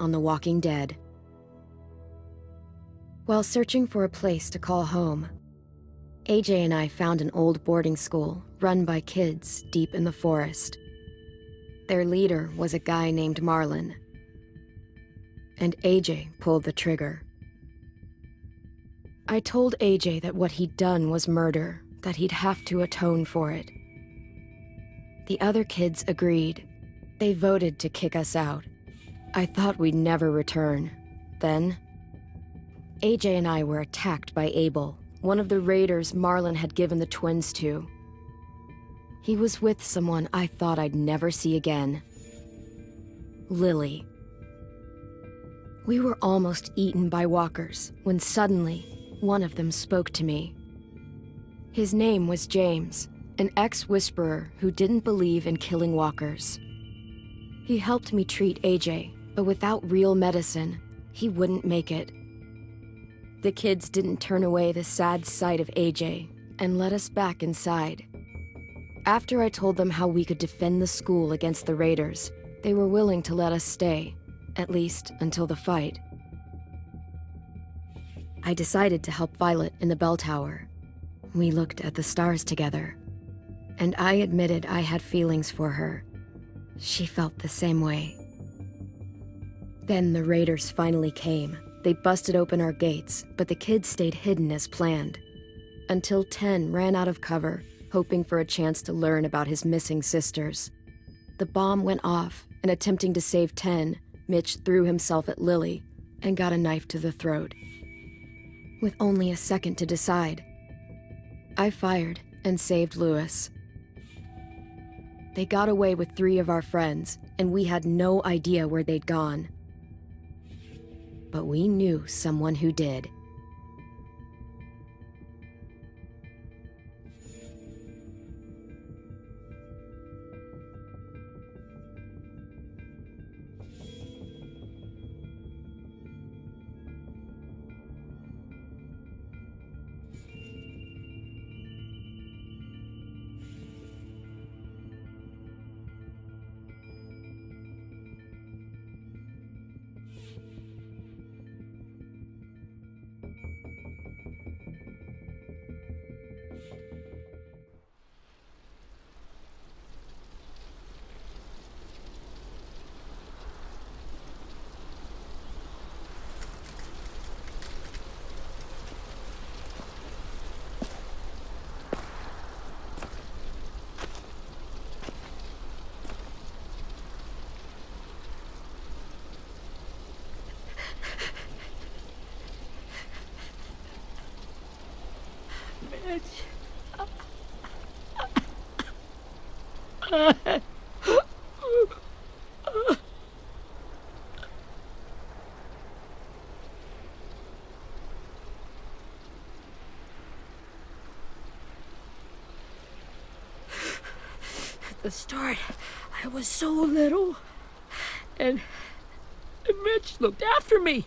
on The Walking Dead. While searching for a place to call home, AJ and I found an old boarding school run by kids deep in the forest. Their leader was a guy named Marlon, and AJ pulled the trigger. I told AJ that what he'd done was murder, that he'd have to atone for it. The other kids agreed. They voted to kick us out. I thought we'd never return. Then, AJ and I were attacked by Abel, one of the raiders Marlon had given the twins to. He was with someone I thought I'd never see again. Lily. We were almost eaten by walkers when suddenly one of them spoke to me. His name was James, an ex-whisperer who didn't believe in killing walkers. He helped me treat AJ, but without real medicine, he wouldn't make it. The kids didn't turn away the sad sight of AJ and let us back inside. After I told them how we could defend the school against the raiders, they were willing to let us stay, at least until the fight. I decided to help Violet in the bell tower. We looked at the stars together, and I admitted I had feelings for her. She felt the same way. Then the raiders finally came. They busted open our gates, but the kids stayed hidden as planned. Until 10 ran out of cover, hoping for a chance to learn about his missing sisters. The bomb went off, and attempting to save 10, Mitch threw himself at Lily and got a knife to the throat. With only a second to decide, I fired and saved Lewis. They got away with 3 of our friends, and we had no idea where they'd gone. But we knew someone who did. At the start, I was so little, and Mitch looked after me.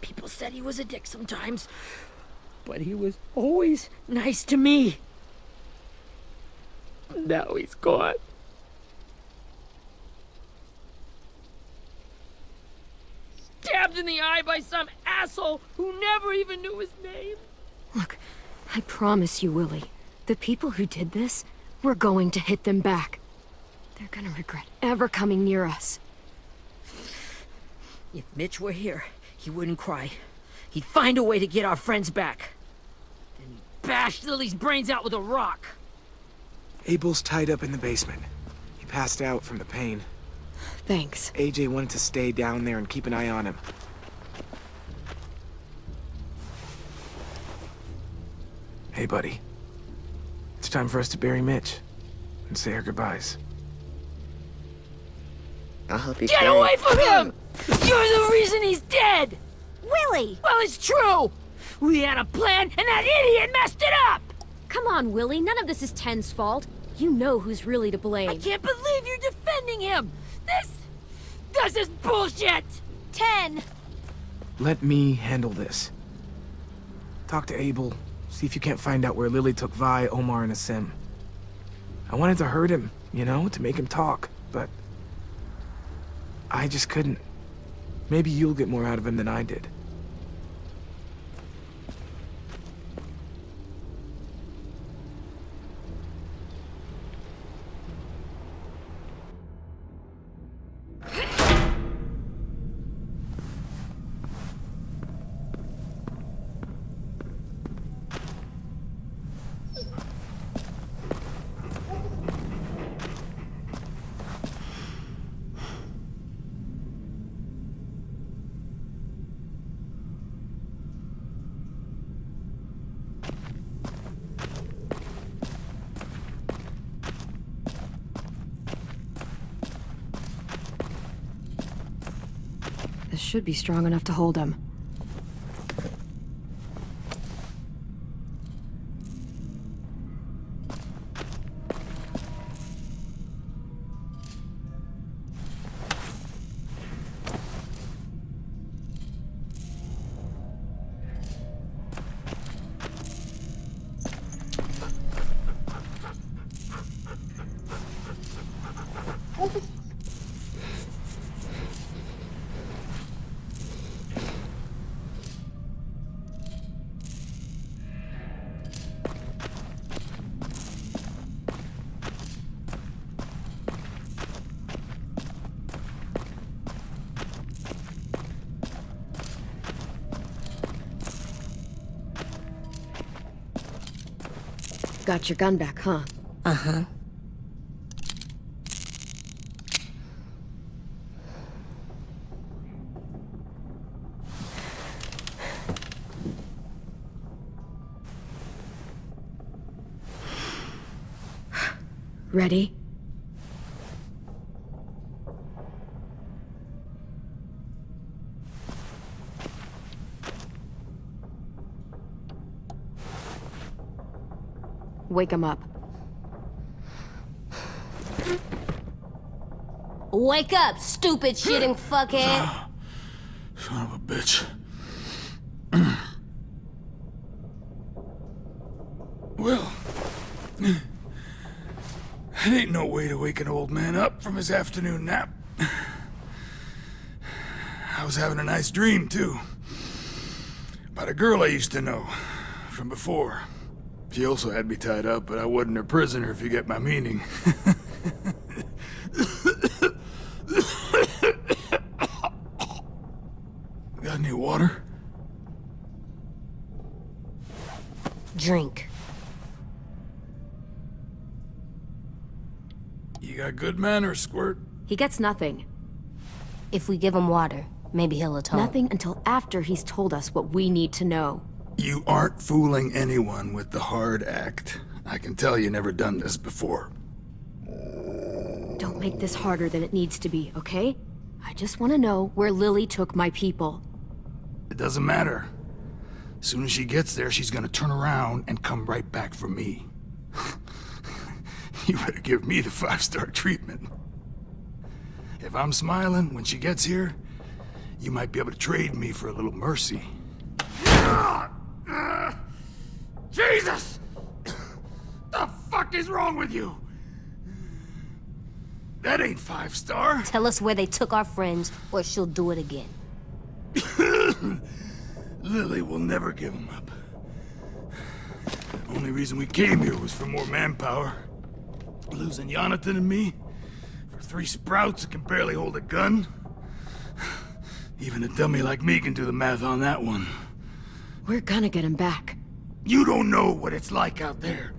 People said he was a dick sometimes, but he was always nice to me. Now he's gone. Stabbed in the eye by some asshole who never even knew his name. Look, I promise you, Willie, the people who did this, we're going to hit them back. They're gonna regret ever coming near us. If Mitch were here, he wouldn't cry. He'd find a way to get our friends back. Then he'd bash Lily's brains out with a rock. Abel's tied up in the basement. He passed out from the pain. Thanks. AJ wanted to stay down there and keep an eye on him. Hey, buddy. It's time for us to bury Mitch and say our goodbyes. I'll help you Get carry away from him! You're the reason he's dead! Willie! Well, it's true! We had a plan, and that idiot messed it up! Come on, Willie, none of this is Ten's fault. You know who's really to blame. I can't believe you're defending him! This is bullshit! 10! Let me handle this. Talk to Abel. See if you can't find out where Lily took Vi, Omar, and Asim. I wanted to hurt him, you know, to make him talk, but I just couldn't. Maybe you'll get more out of him than I did. This should be strong enough to hold him. Got your gun back, huh? Uh-huh. Ready? Wake him up. Wake up, stupid shitting fuckhead! Son of a bitch. Well, that ain't no way to wake an old man up from his afternoon nap. I was having a nice dream, too. About a girl I used to know from before. She also had me tied up, but I wasn't her prisoner, if you get my meaning. Got any water? Drink. You got good manners, Squirt. He gets nothing. If we give him water, maybe he'll atone. Nothing until after he's told us what we need to know. You aren't fooling anyone with the hard act. I can tell you never done this before. Don't make this harder than it needs to be, okay? I just want to know where Lily took my people. It doesn't matter. As soon as she gets there, she's gonna turn around and come right back for me. You better give me the 5-star treatment. If I'm smiling when she gets here, you might be able to trade me for a little mercy. Jesus! The fuck is wrong with you? That ain't 5-star. Tell us where they took our friends, or she'll do it again. Lily will never give him up. Only reason we came here was for more manpower. Losing Jonathan and me for 3 sprouts that can barely hold a gun. Even a dummy like me can do the math on that one. We're gonna get him back. You don't know what it's like out there.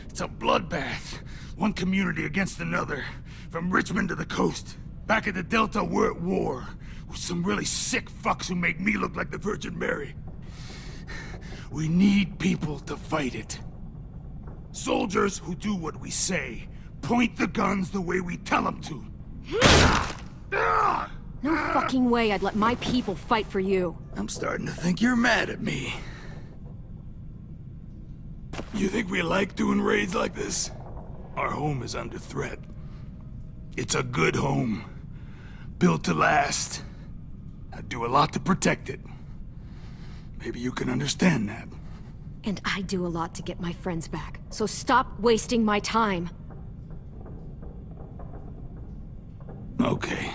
It's a bloodbath. One community against another. From Richmond to the coast. Back at the Delta, we're at war. With some really sick fucks who make me look like the Virgin Mary. We need people to fight it. Soldiers who do what we say. Point the guns the way we tell them to. No fucking way I'd let my people fight for you. I'm starting to think you're mad at me. You think we like doing raids like this? Our home is under threat. It's a good home. Built to last. I'd do a lot to protect it. Maybe you can understand that. And I do a lot to get my friends back. So stop wasting my time. Okay.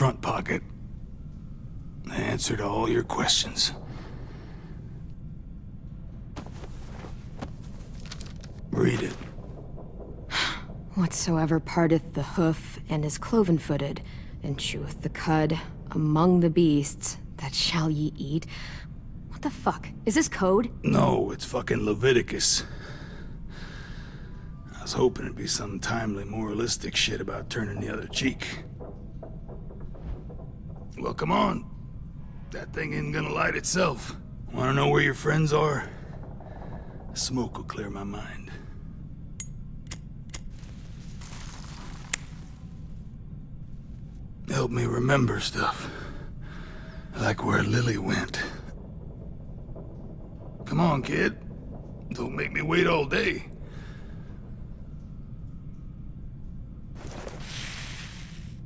front pocket. I answered all your questions. Read it. Whatsoever parteth the hoof and is cloven-footed, and cheweth the cud among the beasts, that shall ye eat. What the fuck? Is this code? No, it's fucking Leviticus. I was hoping it'd be some timely moralistic shit about turning the other cheek. Well, come on. That thing ain't gonna light itself. Wanna know where your friends are? Smoke will clear my mind. Help me remember stuff. Like where Lily went. Come on, kid. Don't make me wait all day.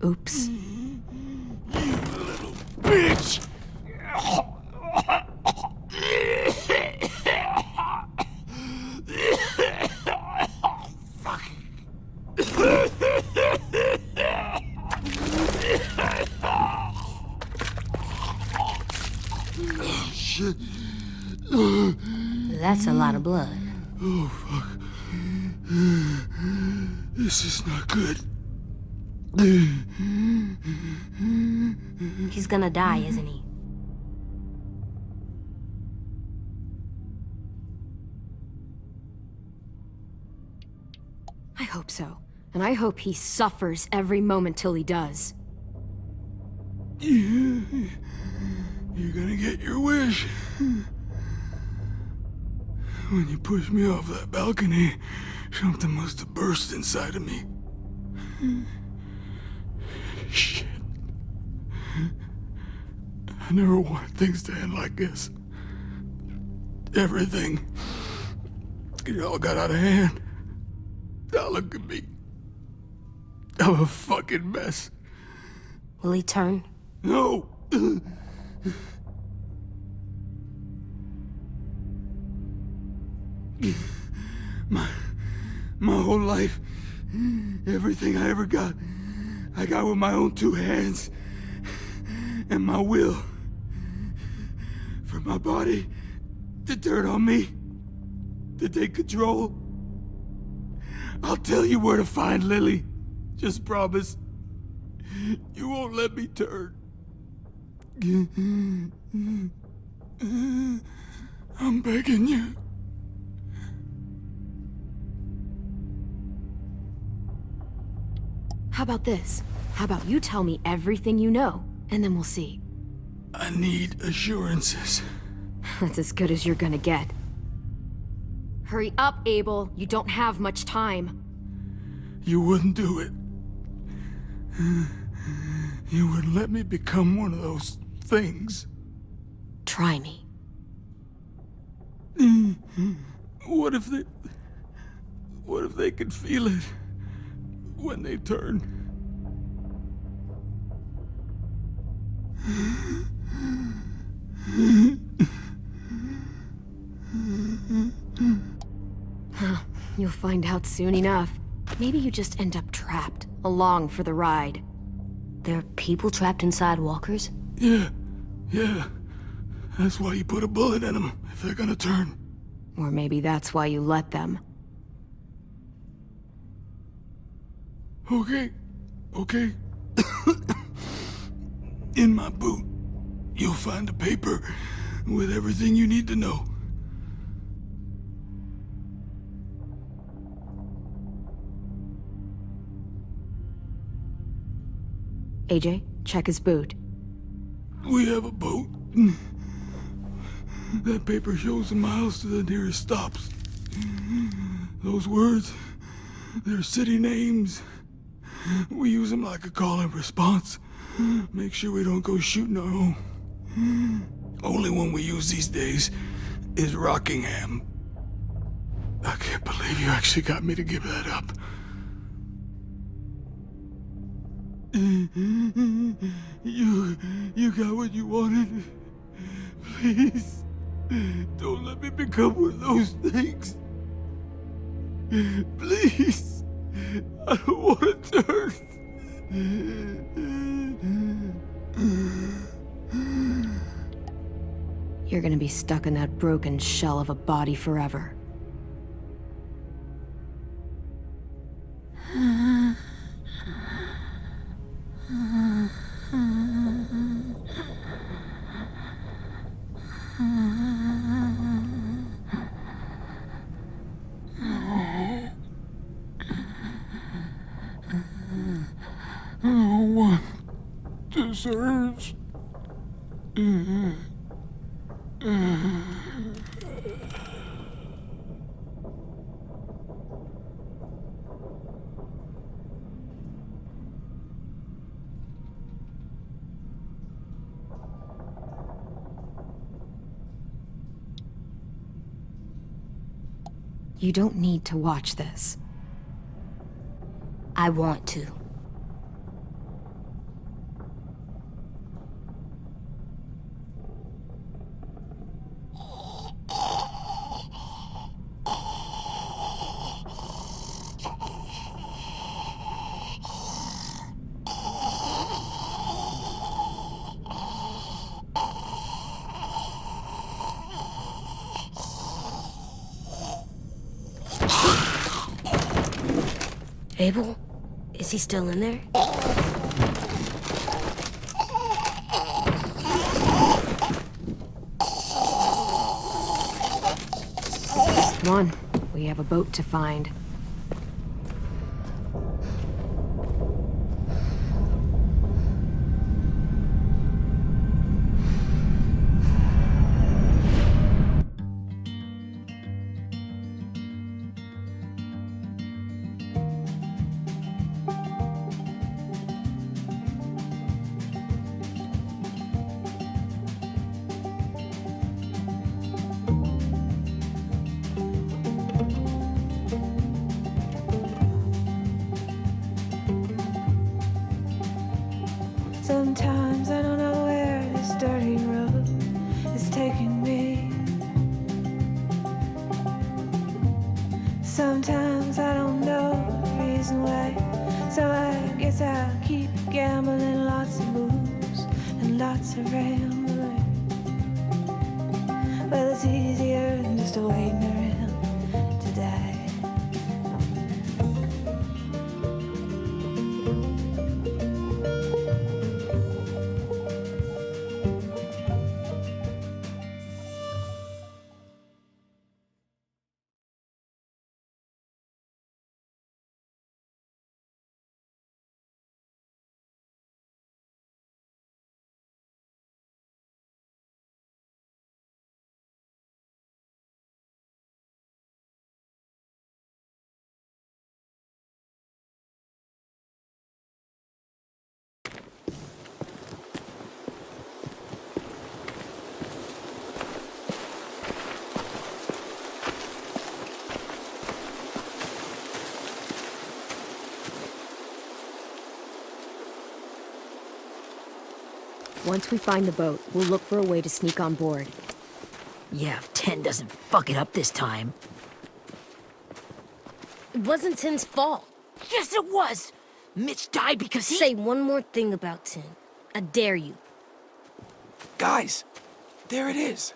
Oops. You little bitch! Shit. That's a lot of blood. Oh, fuck. This is not good. He's gonna die, isn't he? I hope so. And I hope he suffers every moment till he does. You're gonna get your wish. When you pushed me off that balcony, something must have burst inside of me. Shit. I never wanted things to end like this. Everything. It all got out of hand. Now look at me. I'm a fucking mess. Will he turn? No! My whole life, everything I ever got, I got with my own two hands and my will. For my body to turn on me, to take control. I'll tell you where to find Lily. Just promise. You won't let me turn. I'm begging you. How about this? How about you tell me everything you know, and then we'll see. I need assurances. That's as good as you're gonna get. Hurry up, Abel. You don't have much time. You wouldn't do it. You wouldn't let me become one of those things. Try me. What if they could feel it when they turn? You'll find out soon enough. Maybe you just end up trapped, along for the ride. There are people trapped inside walkers? Yeah. That's why you put a bullet in them, if they're gonna turn. Or maybe that's why you let them. Okay. In my boot, you'll find a paper with everything you need to know. AJ, check his boot. We have a boat. That paper shows the miles to the nearest stops. Those words, they're city names. We use them like a call and response. Make sure we don't go shooting our own. Only one we use these days is Rockingham. I can't believe you actually got me to give that up. You got what you wanted. Please, don't let me become one of those things. Please, I don't want to turn. You're gonna be stuck in that broken shell of a body forever. No one deserves. You don't need to watch this. I want to. Abel? Is he still in there? Come on, we have a boat to find. Sometimes I don't know where this dirty road is taking me. Sometimes I don't know the reason why. So I guess I'll keep gambling, lots of moves and lots of rambling. Well, it's easier than just waiting around to die. Once we find the boat, we'll look for a way to sneak on board. Yeah, if 10 doesn't fuck it up this time. It wasn't Tin's fault. Yes, it was! Mitch died because he— Say one more thing about Tin. I dare you. Guys, there it is.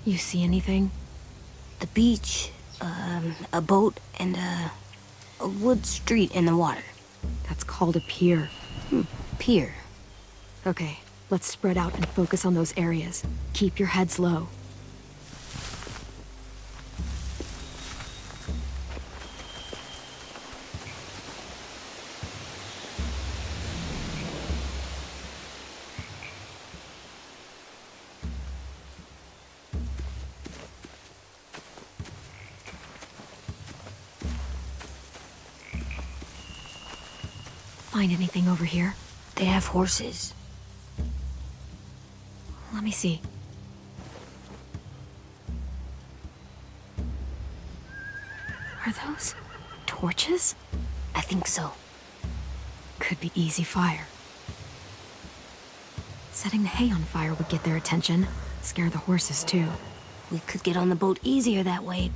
You see anything? The beach, a boat, and a wood street in the water. That's called a pier. Pier. Okay, let's spread out and focus on those areas. Keep your heads low. Find anything over here? They have horses. Let me see. Are those torches? I think so. Could be easy fire. Setting the hay on fire would get their attention. Scare the horses, too. We could get on the boat easier that way.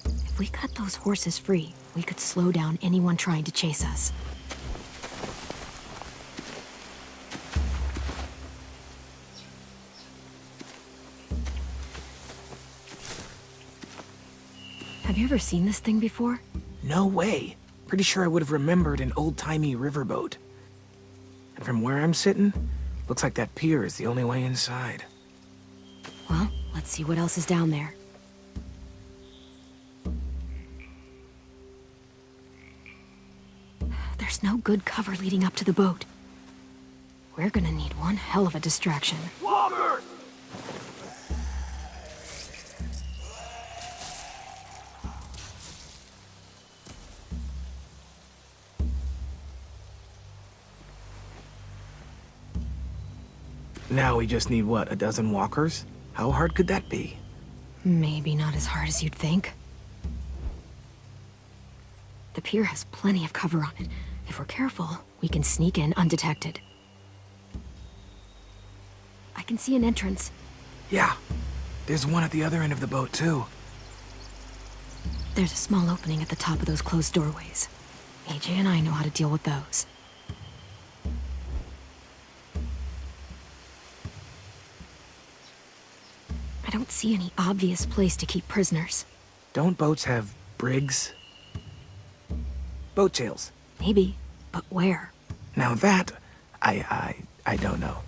If we cut those horses free, we could slow down anyone trying to chase us. Have you ever seen this thing before? No way. Pretty sure I would have remembered an old-timey riverboat. And from where I'm sitting, looks like that pier is the only way inside. Well, let's see what else is down there. There's no good cover leading up to the boat. We're gonna need one hell of a distraction. Walker! Now we just need, what, a dozen walkers? How hard could that be? Maybe not as hard as you'd think. The pier has plenty of cover on it. If we're careful, we can sneak in undetected. I can see an entrance. Yeah. There's one at the other end of the boat, too. There's a small opening at the top of those closed doorways. AJ and I know how to deal with those. I don't see any obvious place to keep prisoners. Don't boats have brigs? Boat jails. Maybe, but where? Now that, I don't know.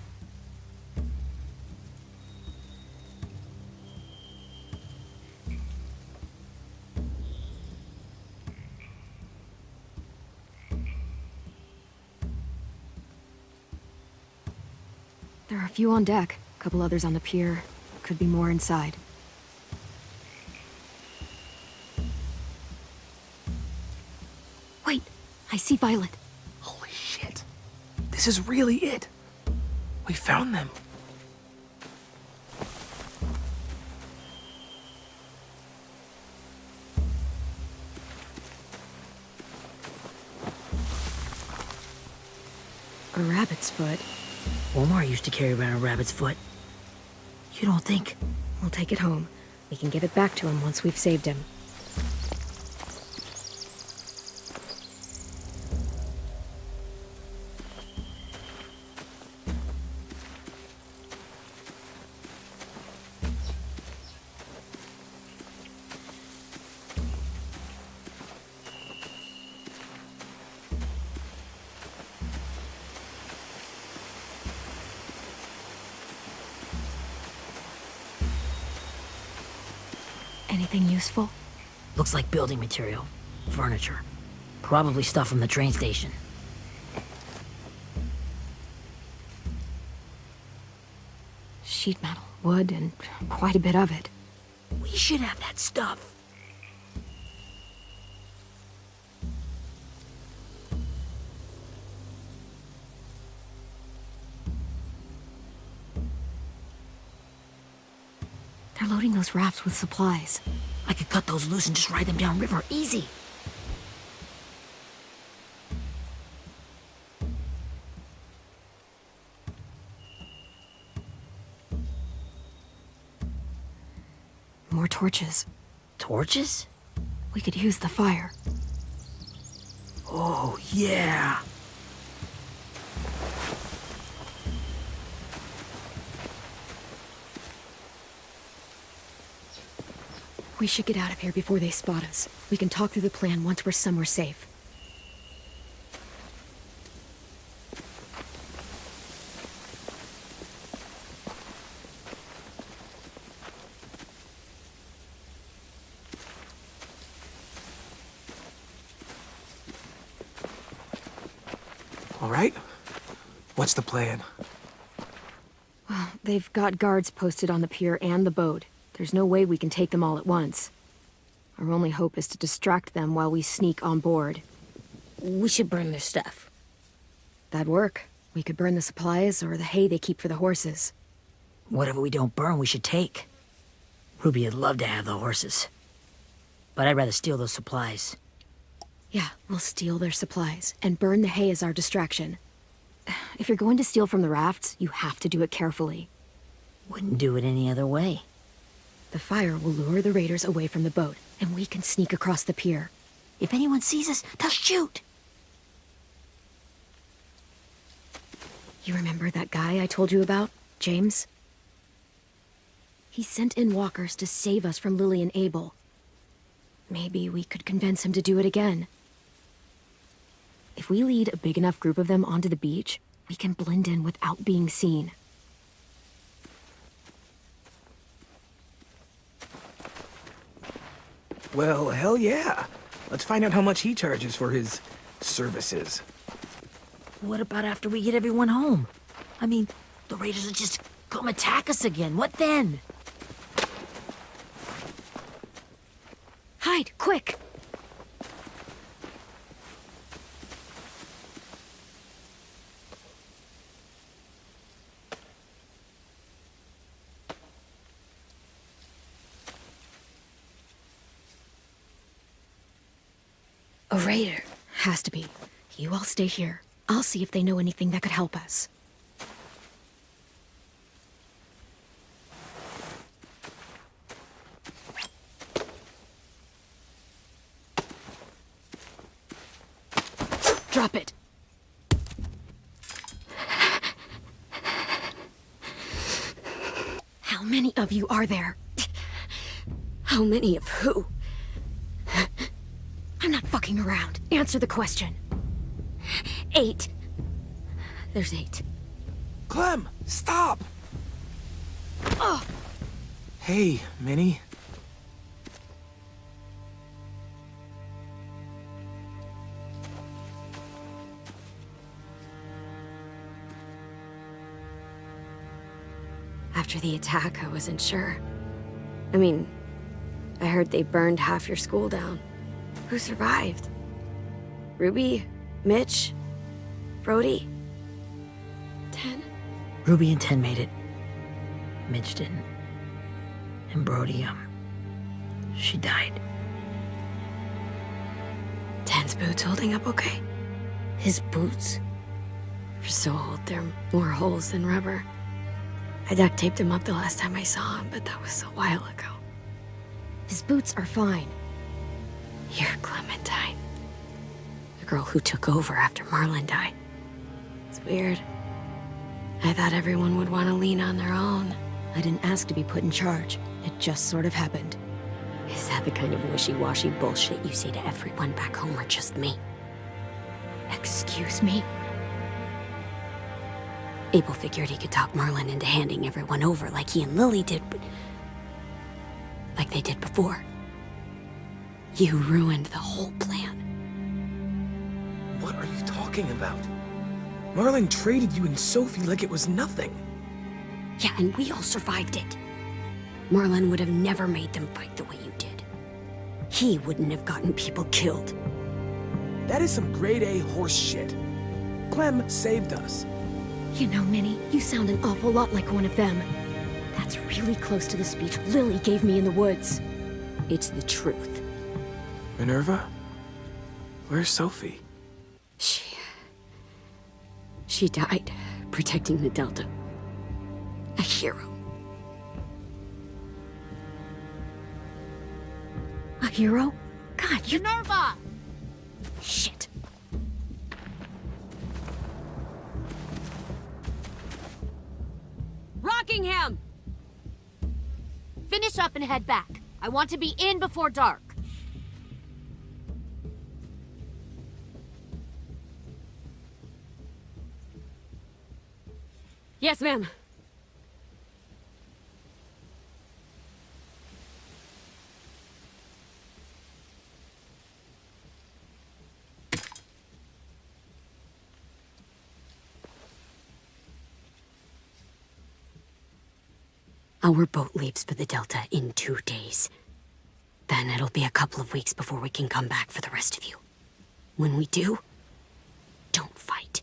There are a few on deck, a couple others on the pier. Could be more inside. Wait, I see Violet. Holy shit. This is really it. We found them. A rabbit's foot. Omar used to carry around a rabbit's foot. You don't think? We'll take it home. We can give it back to him once we've saved him. Anything useful? Looks like building material. Furniture. Probably stuff from the train station. Sheet metal, wood, and quite a bit of it. We should have that stuff. They're loading those rafts with supplies. I could cut those loose and just ride them downriver. Easy. More torches. Torches? We could use the fire. Oh, yeah. We should get out of here before they spot us. We can talk through the plan once we're somewhere safe. All right. What's the plan? Well, they've got guards posted on the pier and the boat. There's no way we can take them all at once. Our only hope is to distract them while we sneak on board. We should burn their stuff. That'd work. We could burn the supplies or the hay they keep for the horses. Whatever we don't burn, we should take. Ruby would love to have the horses. But I'd rather steal those supplies. Yeah, we'll steal their supplies and burn the hay as our distraction. If you're going to steal from the rafts, you have to do it carefully. Wouldn't do it any other way. The fire will lure the raiders away from the boat, and we can sneak across the pier. If anyone sees us, they'll shoot. You remember that guy I told you about, James? He sent in walkers to save us from Lily and Abel. Maybe we could convince him to do it again. If we lead a big enough group of them onto the beach, we can blend in without being seen. Well, hell yeah. Let's find out how much he charges for his services. What about after we get everyone home? I mean, the raiders will just come attack us again. What then? Hide, quick! A raider. Has to be. You all stay here. I'll see if they know anything that could help us. Drop it. How many of you are there? How many of who? I'm not fucking around. Answer the question. 8. There's 8. Clem, stop! Hey, Minnie. After the attack, I wasn't sure. I mean, I heard they burned half your school down. Who survived? Ruby? Mitch? Brody? 10? Ruby and 10 made it. Mitch didn't. And Brody, she died. 10's boots holding up okay? His boots? They're so old, there are more holes than rubber. I duct taped him up the last time I saw him, but that was a while ago. His boots are fine. You're Clementine. The girl who took over after Marlon died. It's weird. I thought everyone would want to lean on their own. I didn't ask to be put in charge. It just sort of happened. Is that the kind of wishy-washy bullshit you say to everyone back home or just me? Excuse me? Abel figured he could talk Marlon into handing everyone over like he and Lily did, but... like they did before. You ruined the whole plan. What are you talking about? Marlon traded you and Sophie like it was nothing. Yeah, and we all survived it. Marlon would have never made them fight the way you did. He wouldn't have gotten people killed. That is some grade A horse shit. Clem saved us. You know, Minnie, you sound an awful lot like one of them. That's really close to the speech Lily gave me in the woods. It's the truth. Minerva? Where's Sophie? She died protecting the Delta. A hero. A hero? God, you... Minerva! Shit. Rockingham! Finish up and head back. I want to be in before dark. Yes, ma'am. Our boat leaves for the Delta in 2 days. Then it'll be a couple of weeks before we can come back for the rest of you. When we do, don't fight.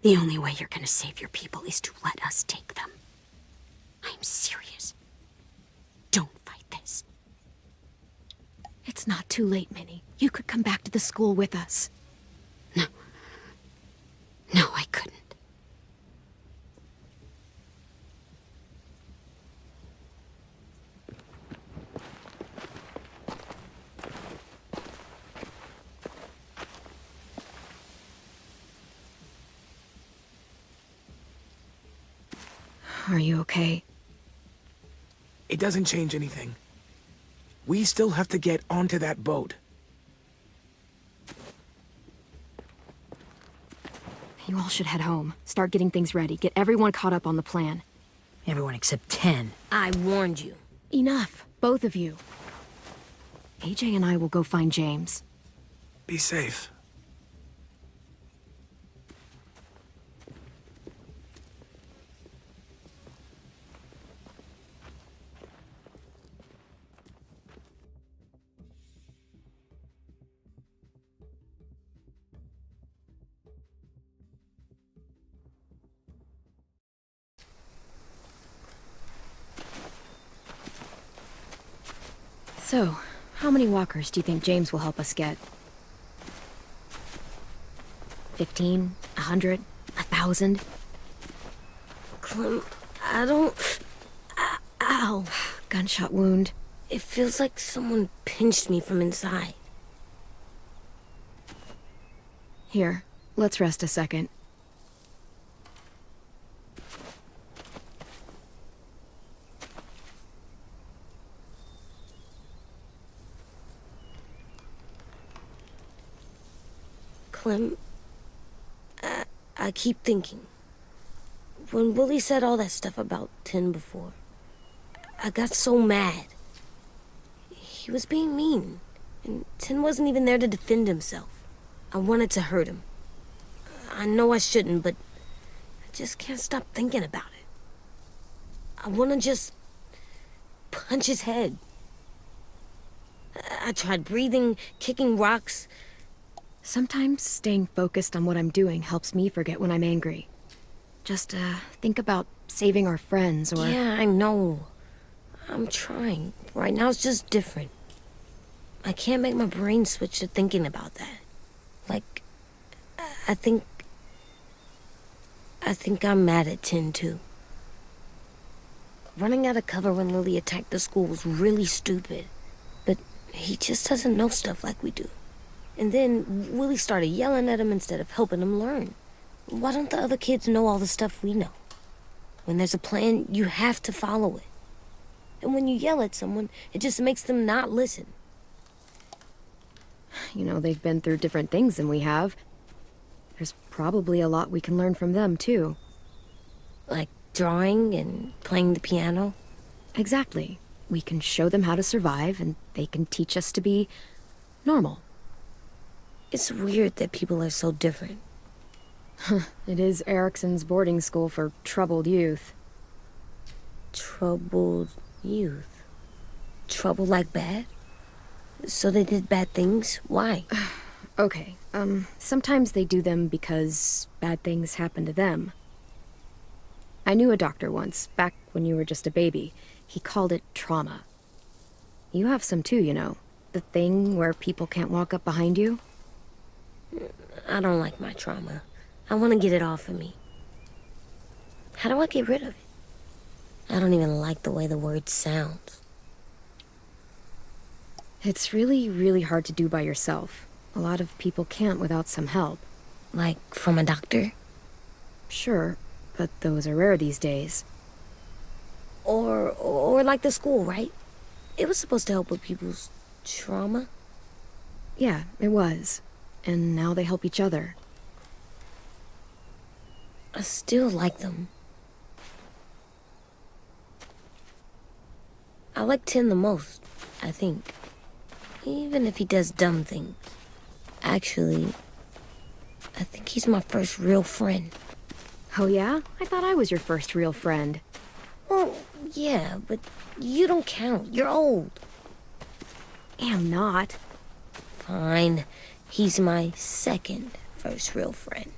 The only way you're gonna save your people is to let us take them. I'm serious. Don't It's not too late, Minnie. You could come back to the school with us. No, I couldn't. Are you okay? It doesn't change anything. We still have to get onto that boat. You all should head home. Start getting things ready. Get everyone caught up on the plan. Everyone except 10. I warned you. Enough, both of you. AJ and I will go find James. Be safe. So, how many walkers do you think James will help us get? 15? 100? 1,000? Clem, I don't... Ow. Gunshot wound. It feels like someone pinched me from inside. Here, let's rest a second. Clem, I keep thinking. When Willie said all that stuff about 10 before, I got so mad. He was being mean, and 10 wasn't even there to defend himself. I wanted to hurt him. I know I shouldn't, but I just can't stop thinking about it. I want to just punch his head. I tried breathing, kicking rocks. Sometimes staying focused on what I'm doing helps me forget when I'm angry. Just, think about saving our friends or... Yeah, I know. I'm trying. Right now it's just different. I can't make my brain switch to thinking about that. Like, I think I'm mad at 10 too. Running out of cover when Lily attacked the school was really stupid. But he just doesn't know stuff like we do. And then Willie started yelling at him instead of helping him learn. Why don't the other kids know all the stuff we know? When there's a plan, you have to follow it. And when you yell at someone, it just makes them not listen. You know, they've been through different things than we have. There's probably a lot we can learn from them, too. Like drawing and playing the piano. Exactly. We can show them how to survive, and they can teach us to be normal. It's weird that people are so different. It is Erickson's boarding school for troubled youth. Troubled youth. Trouble like bad? So they did bad things? Why? Okay, sometimes they do them because bad things happen to them. I knew a doctor once, back when you were just a baby. He called it trauma. You have some too, you know. The thing where people can't walk up behind you. I don't like my trauma. I want to get it off of me. How do I get rid of it? I don't even like the way the word sounds. It's really, really hard to do by yourself. A lot of people can't without some help. Like from a doctor? Sure, but those are rare these days. Or like the school, right? It was supposed to help with people's trauma. Yeah, it was. And now they help each other. I still like them. I like 10 the most, I think. Even if he does dumb things. Actually, I think he's my first real friend. Oh yeah? I thought I was your first real friend. Well, yeah, but you don't count. You're old. Am not. Fine. He's my second first real friend.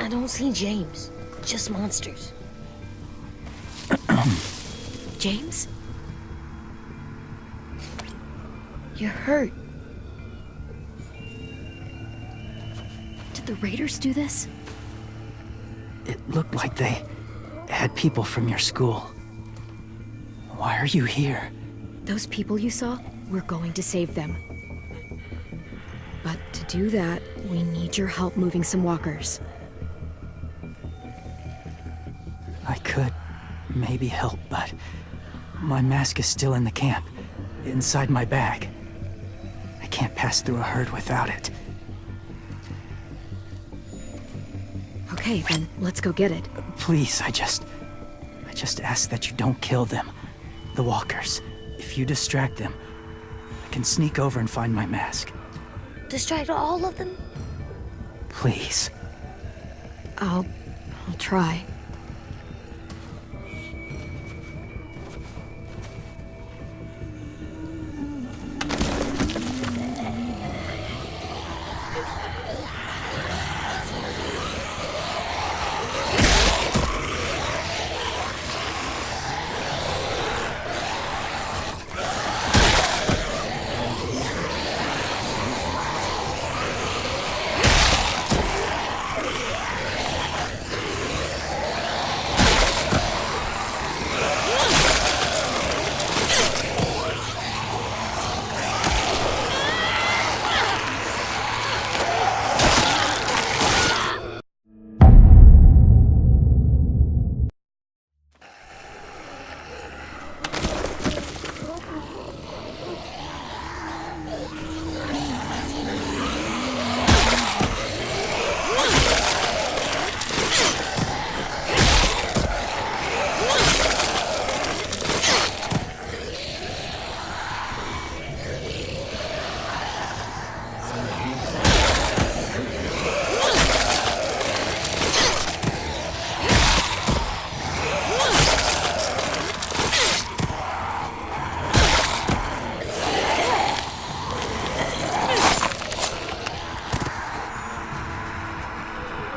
I don't see James. Just monsters. James? You're hurt. Did the raiders do this? It looked like they had people from your school. Why are you here? Those people you saw, we're going to save them. But to do that, we need your help moving some walkers. I could maybe help, but my mask is still in the camp, inside my bag. I can't pass through a herd without it. Okay, then let's go get it. Please, I just ask that you don't kill them. The walkers. If you distract them, I can sneak over and find my mask. Distract all of them? Please. I'll try.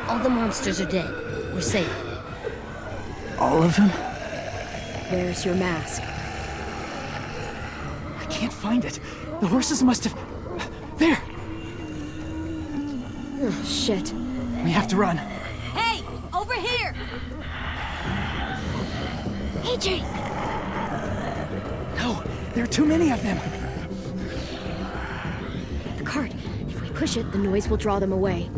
All the monsters are dead. We're safe. All of them? Where's your mask? I can't find it. The horses must have... There! Oh, shit. We have to run. Hey, over here! AJ! No, there are too many of them. The cart. If we push it, the noise will draw them away.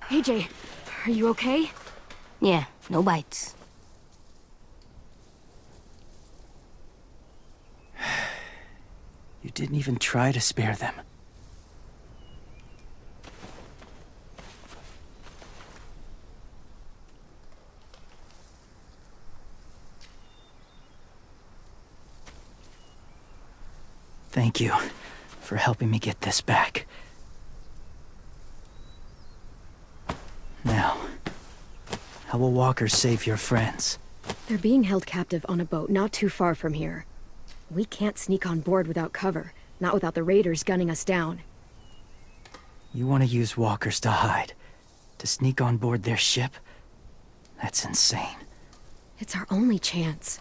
AJ, are you okay? Yeah, no bites. You didn't even try to spare them. Thank you for helping me get this back. Now, how will walkers save your friends? They're being held captive on a boat not too far from here. We can't sneak on board without cover, not without the raiders gunning us down. You want to use walkers to hide? To sneak on board their ship? That's insane. It's our only chance.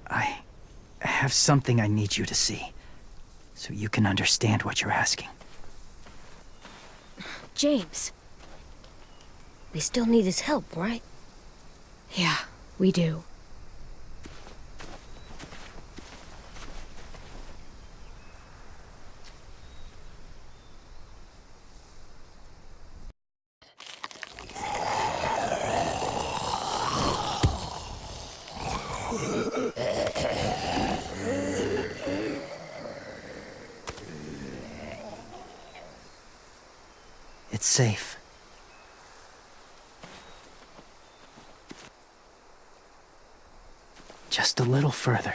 I have something I need you to see, so you can understand what you're asking. James. We still need his help, right? Yeah, we do. It's safe. Just a little further.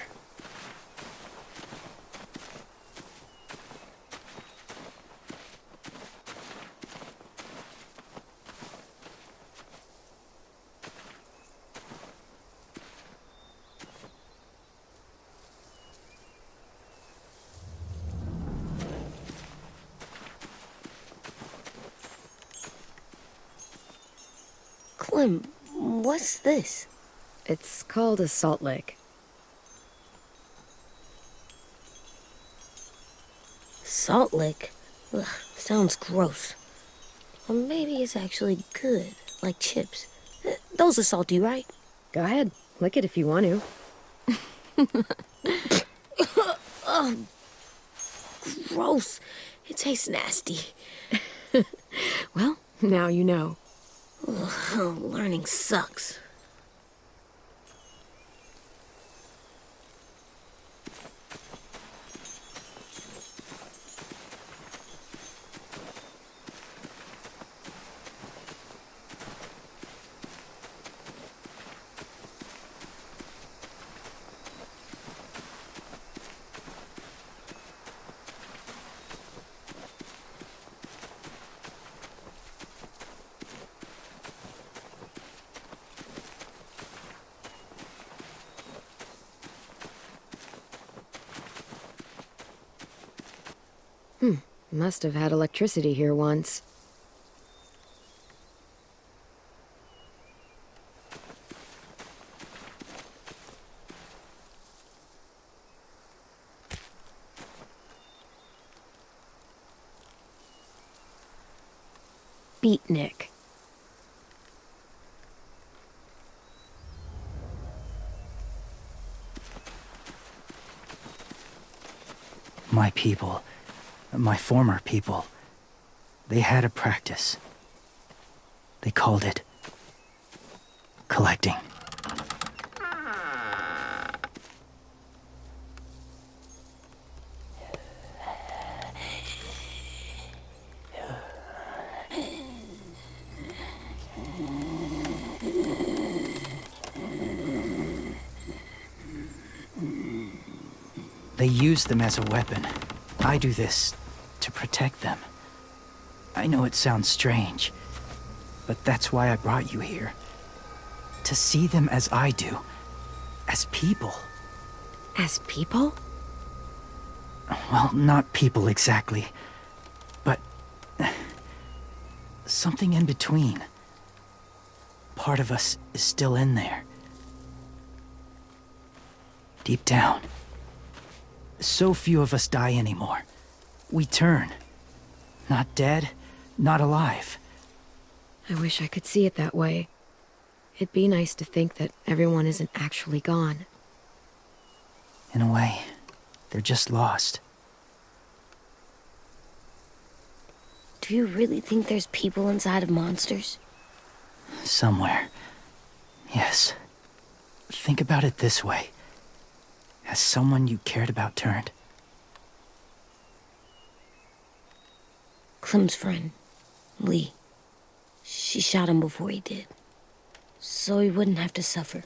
Clem, what's this? It's called a salt lick. Salt lick? Ugh, sounds gross. Or maybe it's actually good, like chips. Those are salty, right? Go ahead, lick it if you want to. Gross. It tastes nasty. Well, now you know. Ugh, learning sucks. Must have had electricity here once. Beatnik. My people, my former people, they had a practice. They called it collecting. They use them as a weapon. I do this to protect them. I know it sounds strange, but that's why I brought you here. To see them as I do, as people. As people? Well, not people exactly, but something in between. Part of us is still in there. Deep down. So few of us die anymore. We turn. Not dead, not alive. I wish I could see it that way. It'd be nice to think that everyone isn't actually gone. In a way, they're just lost. Do you really think there's people inside of monsters? Somewhere. Yes. Think about it this way. Has someone you cared about turned? Clem's friend, Lee. She shot him before he did. So he wouldn't have to suffer.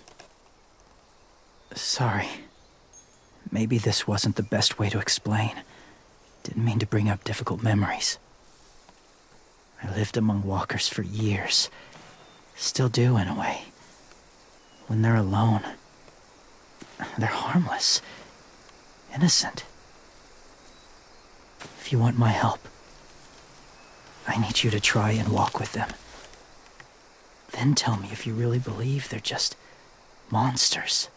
Sorry. Maybe this wasn't the best way to explain. Didn't mean to bring up difficult memories. I lived among walkers for years. Still do, in a way. When they're alone, they're harmless. Innocent. If you want my help, I need you to try and walk with them. Then tell me if you really believe they're just monsters.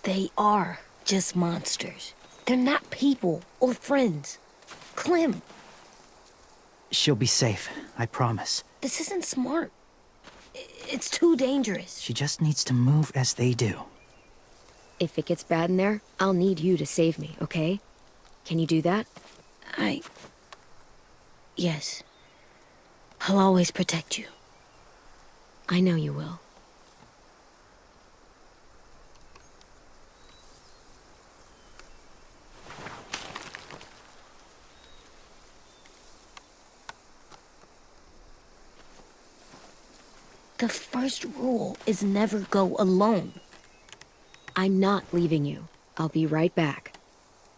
They are just monsters. They're not people or friends. Clem, She'll be safe, I promise. this isn't smart. It's too dangerous. She just needs to move as they do. If it gets bad in there, I'll need you to save me, okay? Can you do that? Yes. I'll always protect you. I know you will. The first rule is never go alone. I'm not leaving you. I'll be right back.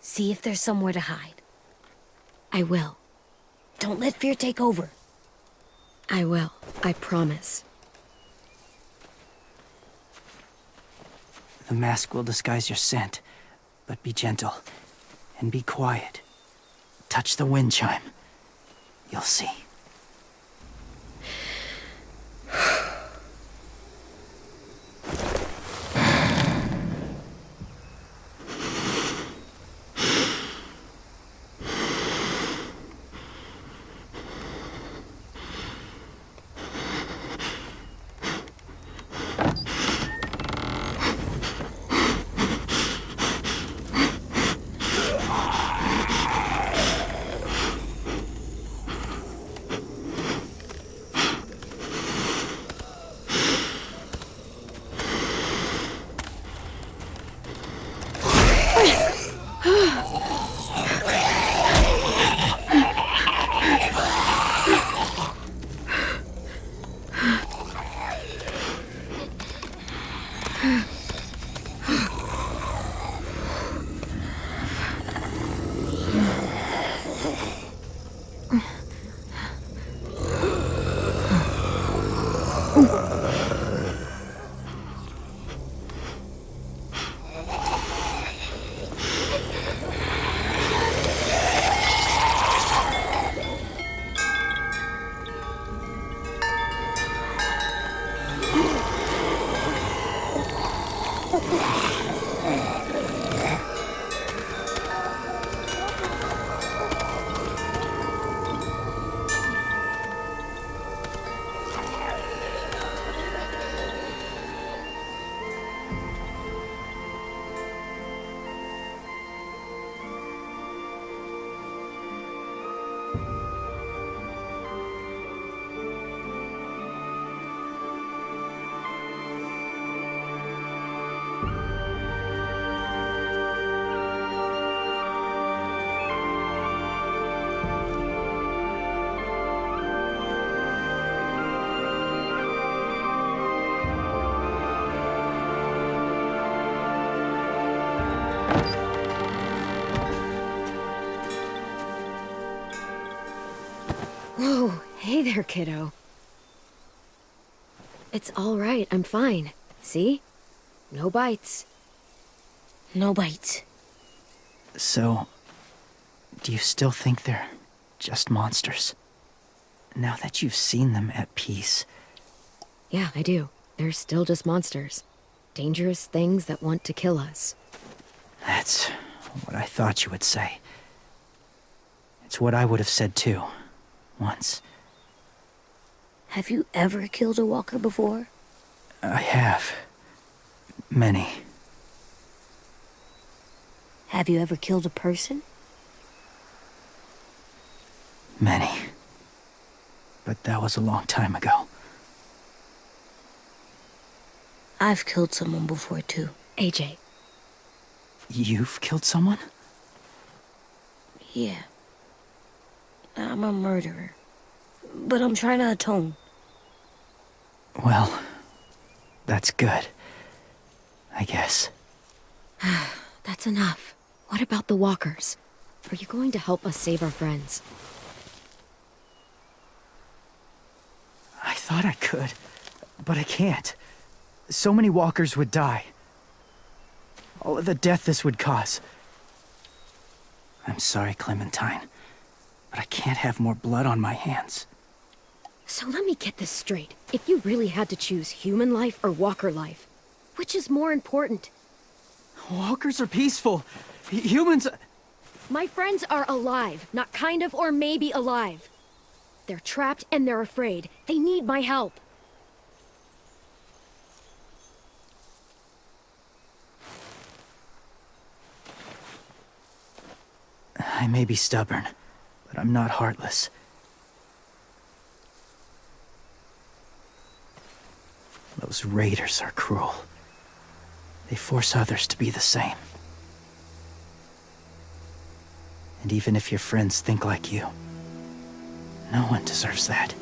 See if there's somewhere to hide. I will. Don't let fear take over. I will. I promise. The mask will disguise your scent, but be gentle and be quiet. Touch the wind chime. You'll see. Whoa, hey there, kiddo. It's all right, I'm fine. See? No bites. No bites. So, do you still think they're just monsters? Now that you've seen them at peace. Yeah, I do. They're still just monsters. Dangerous things that want to kill us. That's what I thought you would say. It's what I would have said too. Once. Have you ever killed a walker before? I have. Many. Have you ever killed a person? Many. But that was a long time ago. I've killed someone before too. AJ. You've killed someone? Yeah. I'm a murderer. But I'm trying to atone. Well, that's good. I guess. That's enough. What about the walkers? Are you going to help us save our friends? I thought I could, but I can't. So many walkers would die. All of the death this would cause. I'm sorry, Clementine, but I can't have more blood on my hands. So let me get this straight. If you really had to choose human life or walker life, which is more important? Walkers are peaceful. Humans... My friends are alive, not kind of or maybe alive. They're trapped and they're afraid. They need my help. I may be stubborn, but I'm not heartless. Those raiders are cruel. They force others to be the same. And even if your friends think like you, no one deserves that.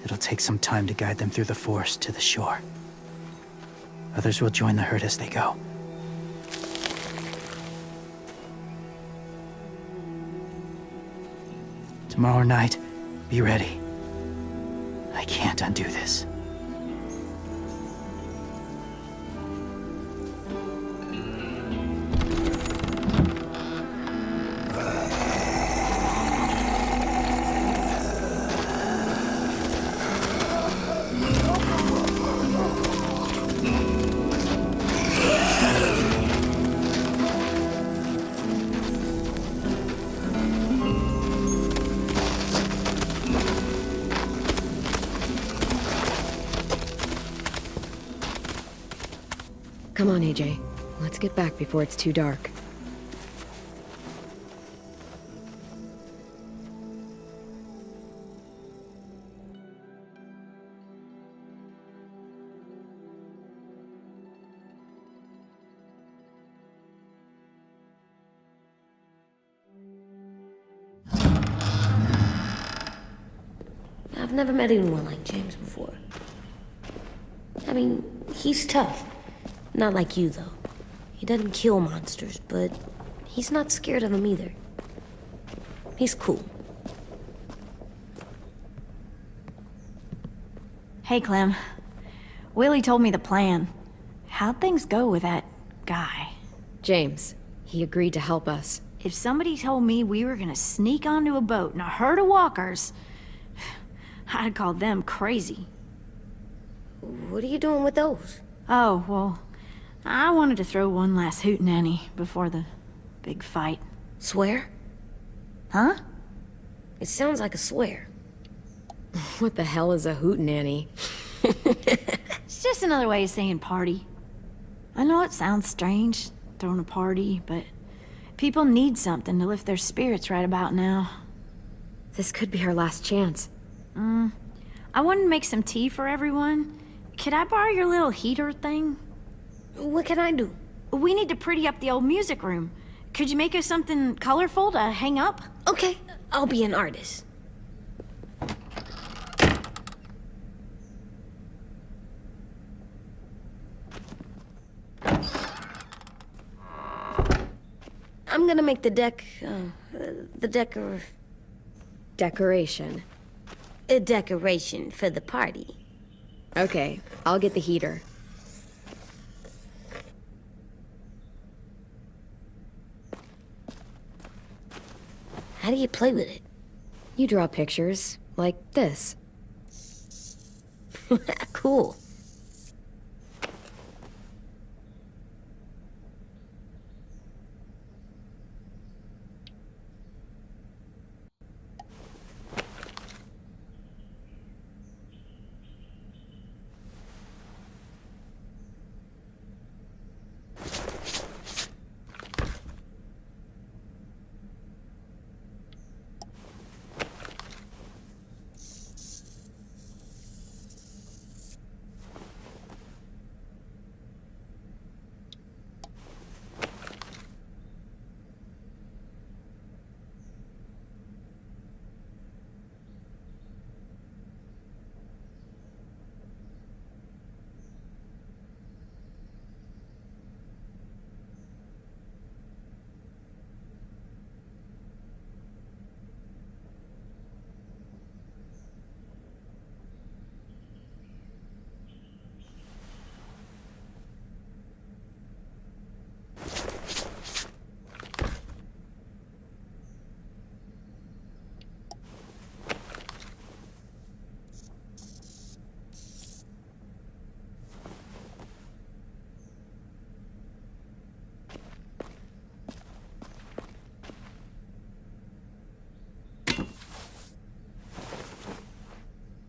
It'll take some time to guide them through the forest to the shore. Others will join the herd as they go. Tomorrow night, be ready. I can't undo this. Come on, AJ. Let's get back before it's too dark. I've never met anyone like James before. I mean, he's tough. Not like you, though. He doesn't kill monsters, but he's not scared of them either. He's cool. Hey, Clem. Willie told me the plan. How'd things go with that guy? James, he agreed to help us. If somebody told me we were gonna sneak onto a boat in a herd of walkers, I'd call them crazy. What are you doing with those? Oh, well, I wanted to throw one last hootenanny before the big fight. Swear? Huh? It sounds like a swear. What the hell is a hootenanny? It's just another way of saying party. I know it sounds strange, throwing a party, but people need something to lift their spirits right about now. This could be our last chance. I wanted to make some tea for everyone. Could I borrow your little heater thing? What can I do? We need to pretty up the old music room. Could you make us something colorful to hang up? Okay, I'll be an artist. I'm gonna make the Decoration. a decoration for the party. Okay, I'll get the heater. How do you play with it? You draw pictures, like this. Cool.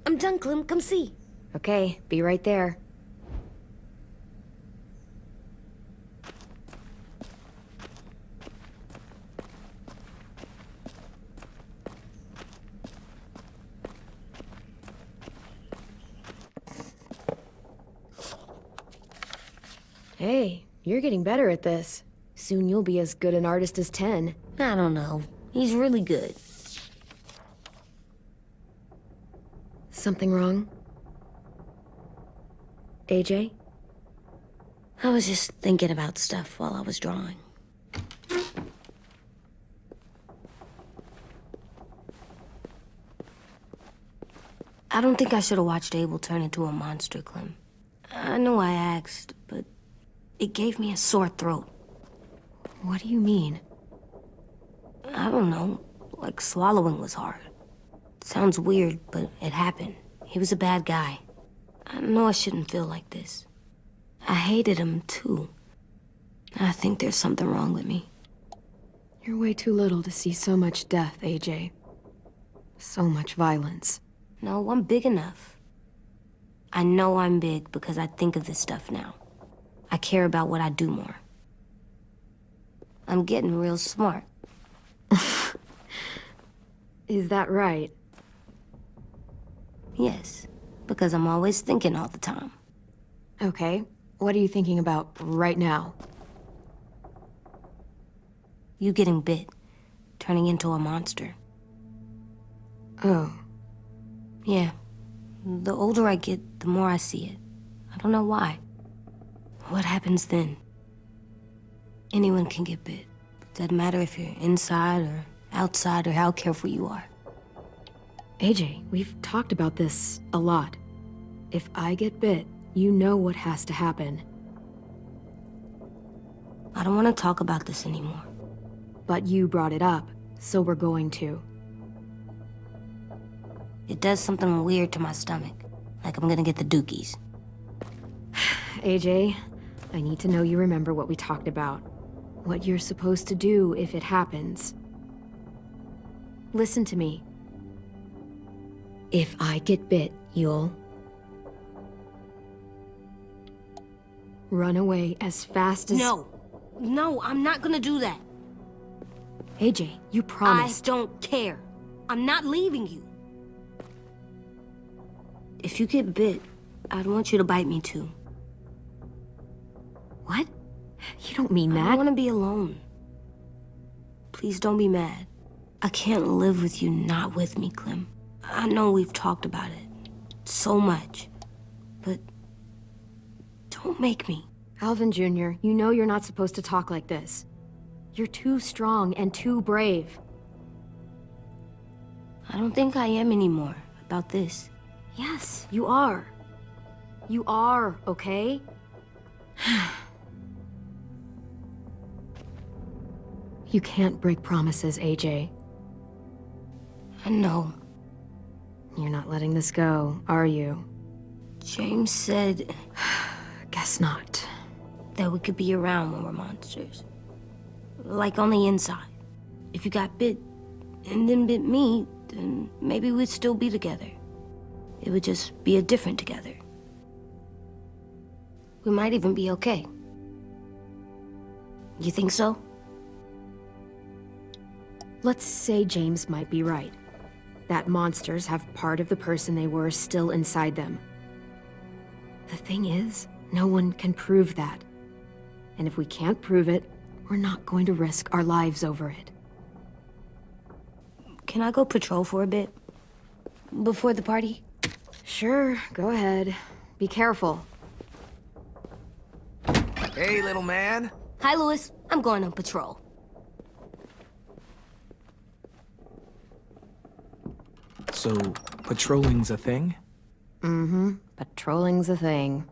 I'm done, Clem. Come see. Okay, be right there. Hey, you're getting better at this. Soon you'll be as good an artist as 10. I don't know. He's really good. Something wrong? AJ? I was just thinking about stuff while I was drawing. I don't think I should have watched Abel turn into a monster, Clem. I know I asked, but it gave me a sore throat. What do you mean? I don't know, like swallowing was hard. Sounds weird, but it happened. He was a bad guy. I know I shouldn't feel like this. I hated him, too. I think there's something wrong with me. You're way too little to see so much death, AJ. So much violence. No, I'm big enough. I know I'm big because I think of this stuff now. I care about what I do more. I'm getting real smart. Is that right? Yes, because I'm always thinking all the time. Okay, what are you thinking about right now? You getting bit, turning into a monster. Oh. Yeah. The older I get, the more I see it. I don't know why. What happens then? Anyone can get bit. Doesn't matter if you're inside or outside or how careful you are. AJ, we've talked about this a lot. If I get bit, you know what has to happen. I don't want to talk about this anymore. But you brought it up, so we're going to. It does something weird to my stomach. Like I'm gonna get the dookies. AJ, I need to know you remember what we talked about. What you're supposed to do if it happens. Listen to me. If I get bit, you'll run away as fast as... No, I'm not gonna do that. AJ, you promised. I don't care. I'm not leaving you. If you get bit, I'd want you to bite me too. What? You don't mean I that. don't want to be alone. Please don't be mad. I can't live with you not with me, Clem. I know we've talked about it so much, but don't make me. Alvin Jr., you know you're not supposed to talk like this. You're too strong and too brave. I don't think I am anymore about this. Yes, you are. You are, okay? You can't break promises, AJ. I know. You're not letting this go, are you? James said Guess not. that we could be around when we're monsters. Like on the inside. If you got bit and then bit me, then maybe we'd still be together. It would just be a different together. We might even be okay. You think so? Let's say James might be right. That monsters have part of the person they were still inside them. The thing is, no one can prove that. And if we can't prove it, we're not going to risk our lives over it. Can I go patrol for a bit? Before the party? Sure, go ahead. Be careful. Hey, little man. Hi, Louis. I'm going on patrol. So, patrolling's a thing? Mm-hmm. Patrolling's a thing.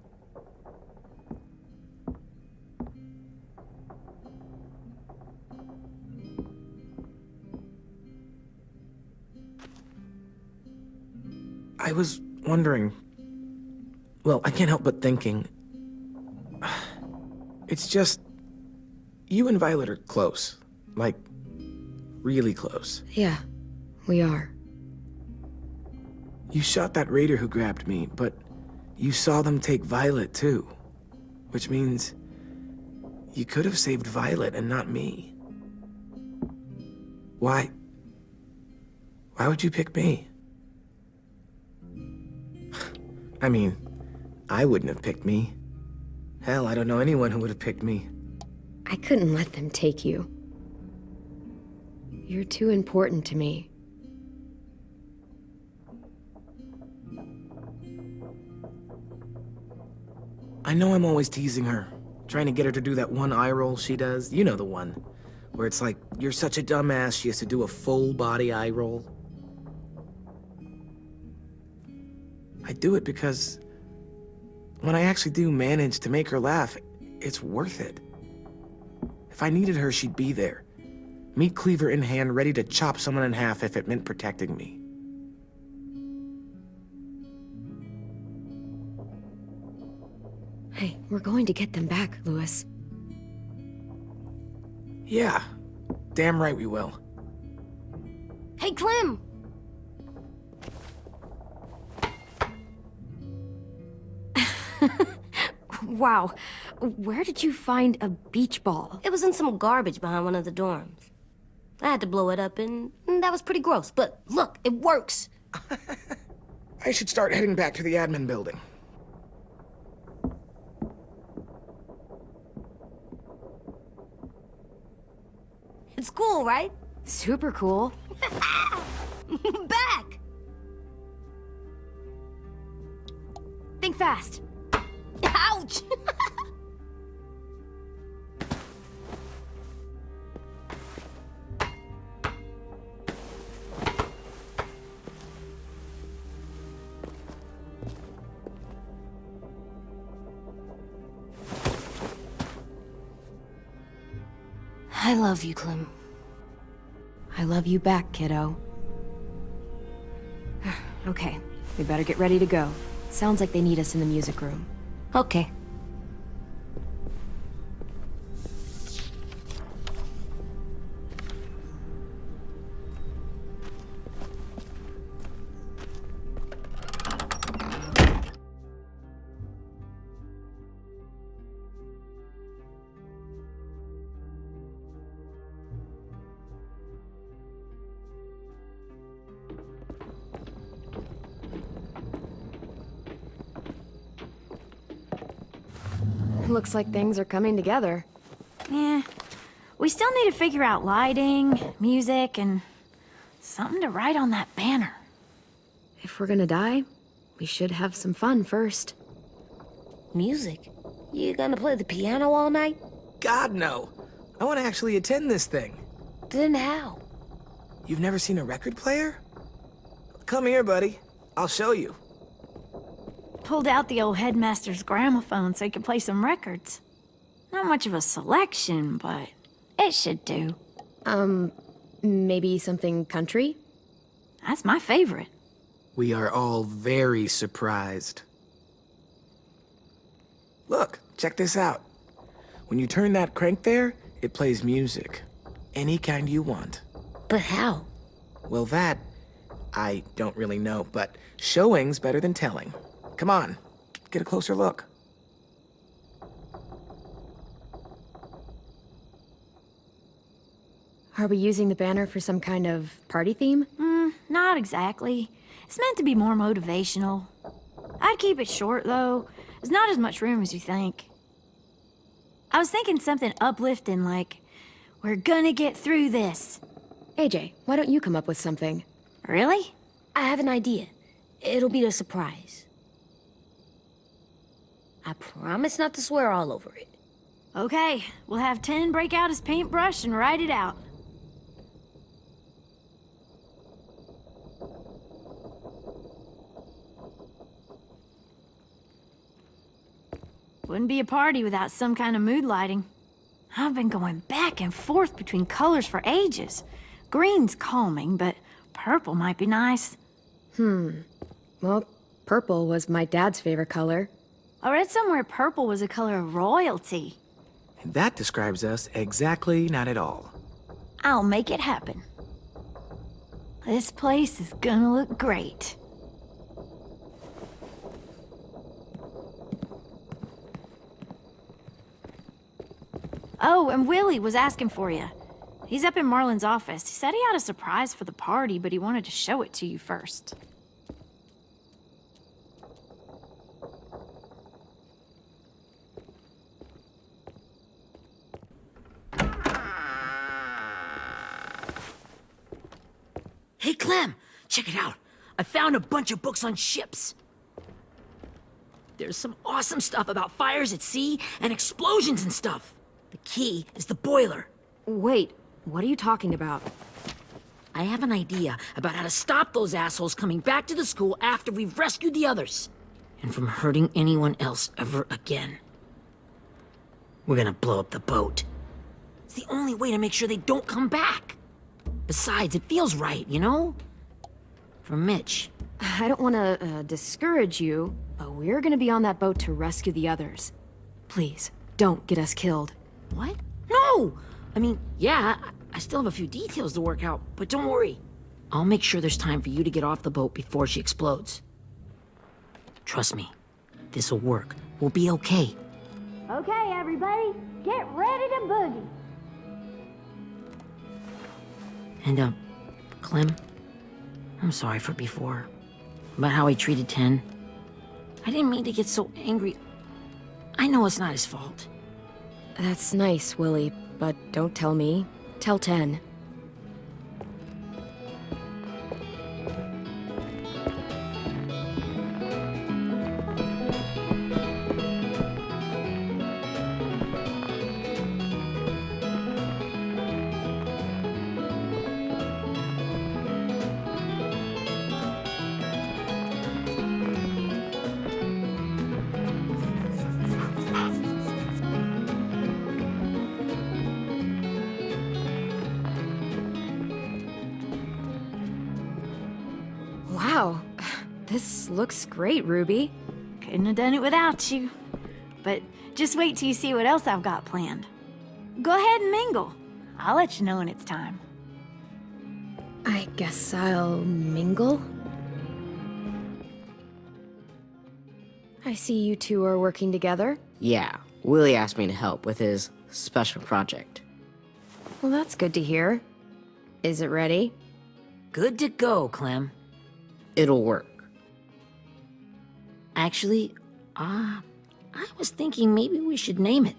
I was wondering... Well, I can't help but thinking... It's just... You and Violet are close. Like, really close. Yeah, we are. You shot that raider who grabbed me, but you saw them take Violet too. Which means... you could have saved Violet and not me. Why? Why would you pick me? I mean, I wouldn't have picked me. Hell, I don't know anyone who would have picked me. I couldn't let them take you. You're too important to me. I know I'm always teasing her, trying to get her to do that one eye roll she does. You know the one, where it's like, you're such a dumbass, she has to do a full body eye roll. I do it because when I actually do manage to make her laugh, it's worth it. If I needed her, she'd be there. Meat cleaver in hand, ready to chop someone in half if it meant protecting me. Hey, we're going to get them back, Louis. Yeah, damn right we will. Hey, Clem! Wow, where did you find a beach ball? It was in some garbage behind one of the dorms. I had to blow it up, and that was pretty gross. But look, it works. I should start heading back to the admin building. It's cool, right? Super cool. Back! Think fast. Ouch! I love you, Clem. I love you back, kiddo. Okay, we better get ready to go. Sounds like they need us in the music room. Okay. Looks like things are coming together. Yeah. We still need to figure out lighting, music, and something to write on that banner. If we're gonna die, we should have some fun first. Music? You gonna play the piano all night? God, no. I want to actually attend this thing. Then how? You've never seen a record player? Come here, buddy. I'll show you. Pulled out the old headmaster's gramophone so he could play some records. Not much of a selection, but it should do. Maybe something country? That's my favorite. We are all very surprised. Look, check this out. When you turn that crank there, it plays music. Any kind you want. But how? Well, that, I don't really know, but showing's better than telling. Come on, get a closer look. Are we using the banner for some kind of party theme? Not exactly. It's meant to be more motivational. I'd keep it short, though. There's not as much room as you think. I was thinking something uplifting like, we're gonna get through this. AJ, why don't you come up with something? Really? I have an idea. It'll be a surprise. I promise not to swear all over it. Okay, we'll have 10 break out his paintbrush and write it out. Wouldn't be a party without some kind of mood lighting. I've been going back and forth between colors for ages. Green's calming, but purple might be nice. Well, purple was my dad's favorite color. I read somewhere purple was a color of royalty. And that describes us exactly not at all. I'll make it happen. This place is gonna look great. Oh, and Willie was asking for you. He's up in Marlin's office. He said he had a surprise for the party, but he wanted to show it to you first. Hey, Clem, check it out. I found a bunch of books on ships. there's some awesome stuff about fires at sea and explosions and stuff. The key is the boiler. Wait, what are you talking about? I have an idea about how to stop those assholes coming back to the school after we've rescued the others. And from hurting anyone else ever again. We're gonna blow up the boat. It's the only way to make sure they don't come back. Besides, it feels right, you know? For Mitch. I don't want to discourage you, but we're gonna be on that boat to rescue the others. Please, don't get us killed. What? No! I mean, yeah, I still have a few details to work out, but don't worry. I'll make sure there's time for you to get off the boat before she explodes. Trust me, this'll work. We'll be okay. Okay, everybody, get ready to boogie. And, Clem, I'm sorry for before. About how he treated Ten. I didn't mean to get so angry. I know it's not his fault. That's nice, Willie, but don't tell me. Tell 10. Wow, this looks great, Ruby. Couldn't have done it without you. But just wait till you see what else I've got planned. Go ahead and mingle. I'll let you know when it's time. I guess I'll mingle? I see you two are working together. Yeah, Willie asked me to help with his special project. Well, that's good to hear. Is it ready? Good to go, Clem. It'll work. Actually, I was thinking maybe we should name it.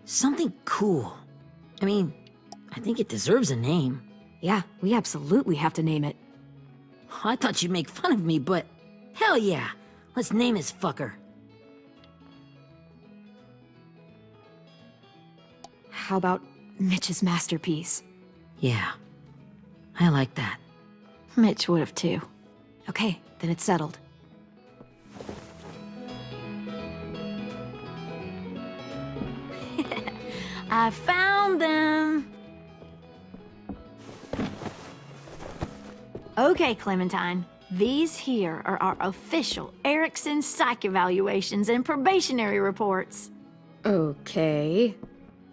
Something cool. I mean, I think it deserves a name. Yeah, we absolutely have to name it. I thought you'd make fun of me, but hell yeah. Let's name this fucker. How about Mitch's masterpiece? Yeah, I like that. Mitch would have too. Okay, then it's settled. I found them! Okay, Clementine. These here are our official Erickson psych evaluations and probationary reports. Okay.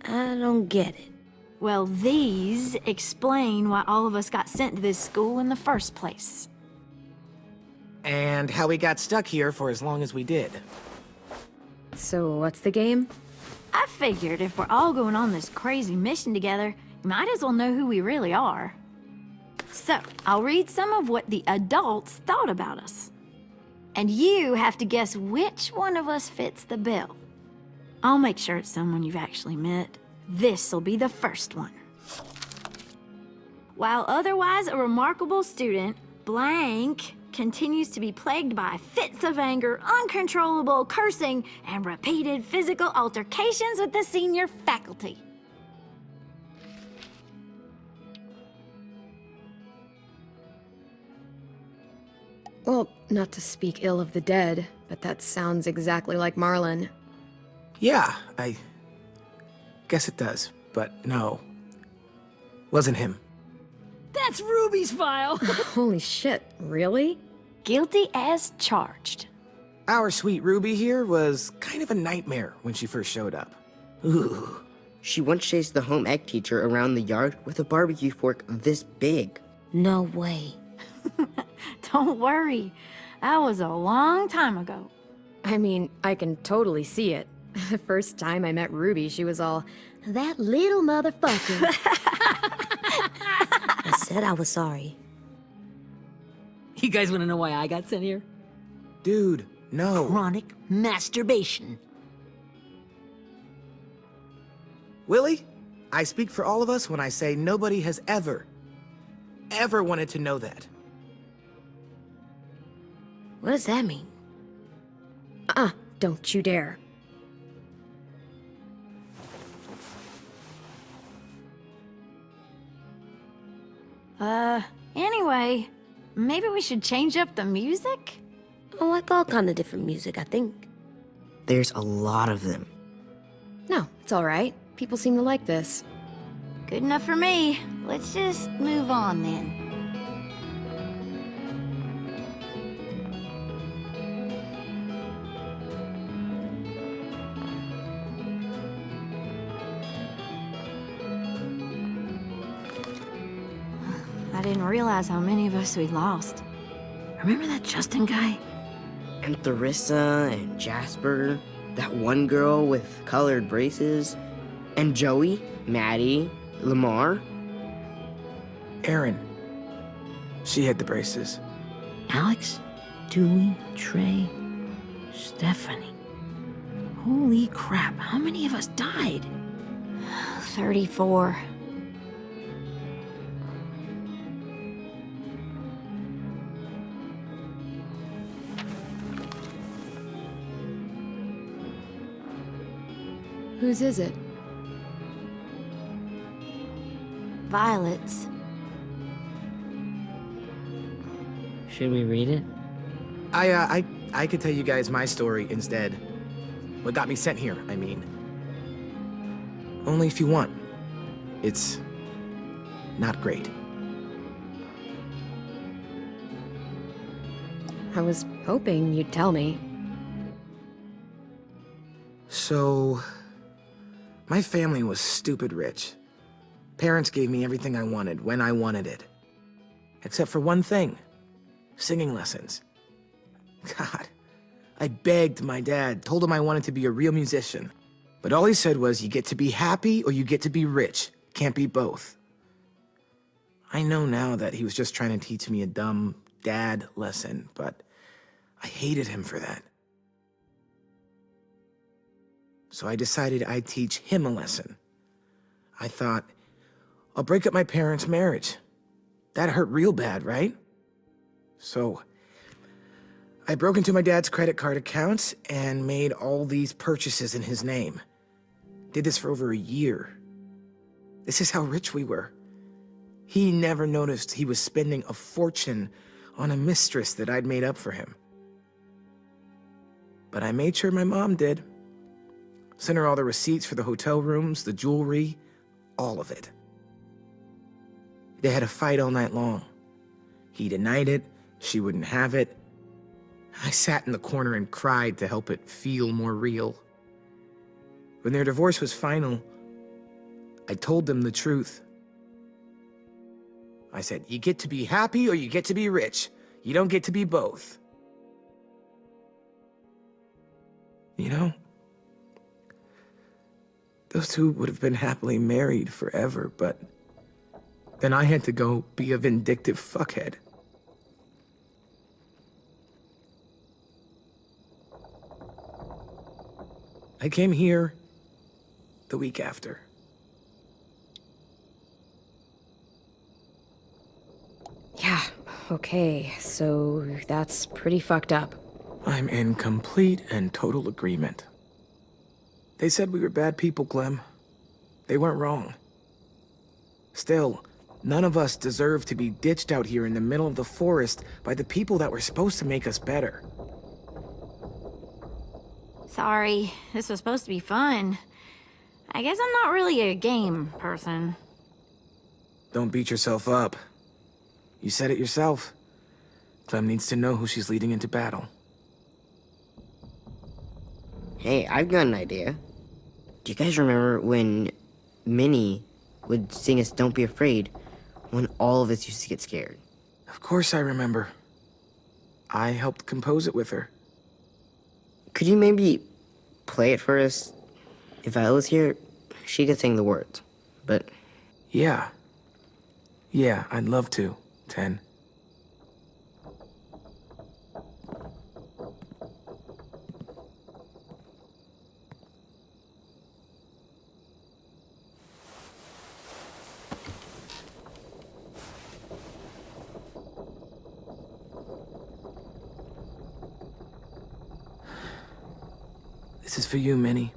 I don't get it. Well, these explain why all of us got sent to this school in the first place. And how we got stuck here for as long as we did. So what's the game? I figured if we're all going on this crazy mission together, you might as well know who we really are. So, I'll read some of what the adults thought about us. And you have to guess which one of us fits the bill. I'll make sure it's someone you've actually met. This'll be the first one. While otherwise a remarkable student, blank continues to be plagued by fits of anger, uncontrollable cursing, and repeated physical altercations with the senior faculty. Well, not to speak ill of the dead, but that sounds exactly like Marlon. Yeah, I guess it does, but no. Wasn't him. That's Ruby's file. Holy shit, really? Guilty as charged. Our sweet Ruby here was kind of a nightmare when she first showed up. Ooh. She once chased the home ec teacher around the yard with a barbecue fork this big. No way. Don't worry. That was a long time ago. I mean, I can totally see it. The first time I met Ruby, she was all, "That little motherfucker." I said I was sorry. You guys want to know why I got sent here? Dude, no. Chronic masturbation. Willie, I speak for all of us when I say nobody has ever wanted to know that. What does that mean? Don't you dare. Anyway, maybe we should change up the music? I like all kind of different music, I think. There's a lot of them. No, it's all right. People seem to like this. Good enough for me. Let's just move on then. I didn't realize how many of us we lost. Remember that Justin guy? And Theresa and Jasper, that one girl with colored braces, and Joey, Maddie, Lamar. Erin. She had the braces. Alex, Dewey, Trey, Stephanie. Holy crap, how many of us died? 34. Whose is it? Violet's. Should we read it? I could tell you guys my story instead. What got me sent here, I mean. Only if you want. It's not great. I was hoping you'd tell me. So, my family was stupid rich. Parents gave me everything I wanted when I wanted it. Except for one thing. Singing lessons. God, I begged my dad, told him I wanted to be a real musician. But all he said was, you get to be happy or you get to be rich. Can't be both. I know now that he was just trying to teach me a dumb dad lesson, but I hated him for that. So I decided I'd teach him a lesson. I thought, I'll break up my parents' marriage. That hurt real bad, right? So I broke into my dad's credit card accounts and made all these purchases in his name. Did this for over a year. This is how rich we were. He never noticed he was spending a fortune on a mistress that I'd made up for him. But I made sure my mom did. Sent her all the receipts for the hotel rooms, the jewelry, all of it. They had a fight all night long. He denied it, she wouldn't have it. I sat in the corner and cried to help it feel more real. When their divorce was final, I told them the truth. I said, you get to be happy or you get to be rich. You don't get to be both. You know, those two would have been happily married forever, but then I had to go be a vindictive fuckhead. I came here the week after. Yeah, okay, so that's pretty fucked up. I'm in complete and total agreement. They said we were bad people, Clem. They weren't wrong. Still, none of us deserve to be ditched out here in the middle of the forest by the people that were supposed to make us better. Sorry, this was supposed to be fun. I guess I'm not really a game person. Don't beat yourself up. You said it yourself. Clem needs to know who she's leading into battle. Hey, I've got an idea. Do you guys remember when Minnie would sing us Don't Be Afraid when all of us used to get scared? Of course I remember. I helped compose it with her. Could you maybe play it for us? If Viola was here, she could sing the words, but... Yeah. Yeah, I'd love to, Ten. This is for you, Minnie.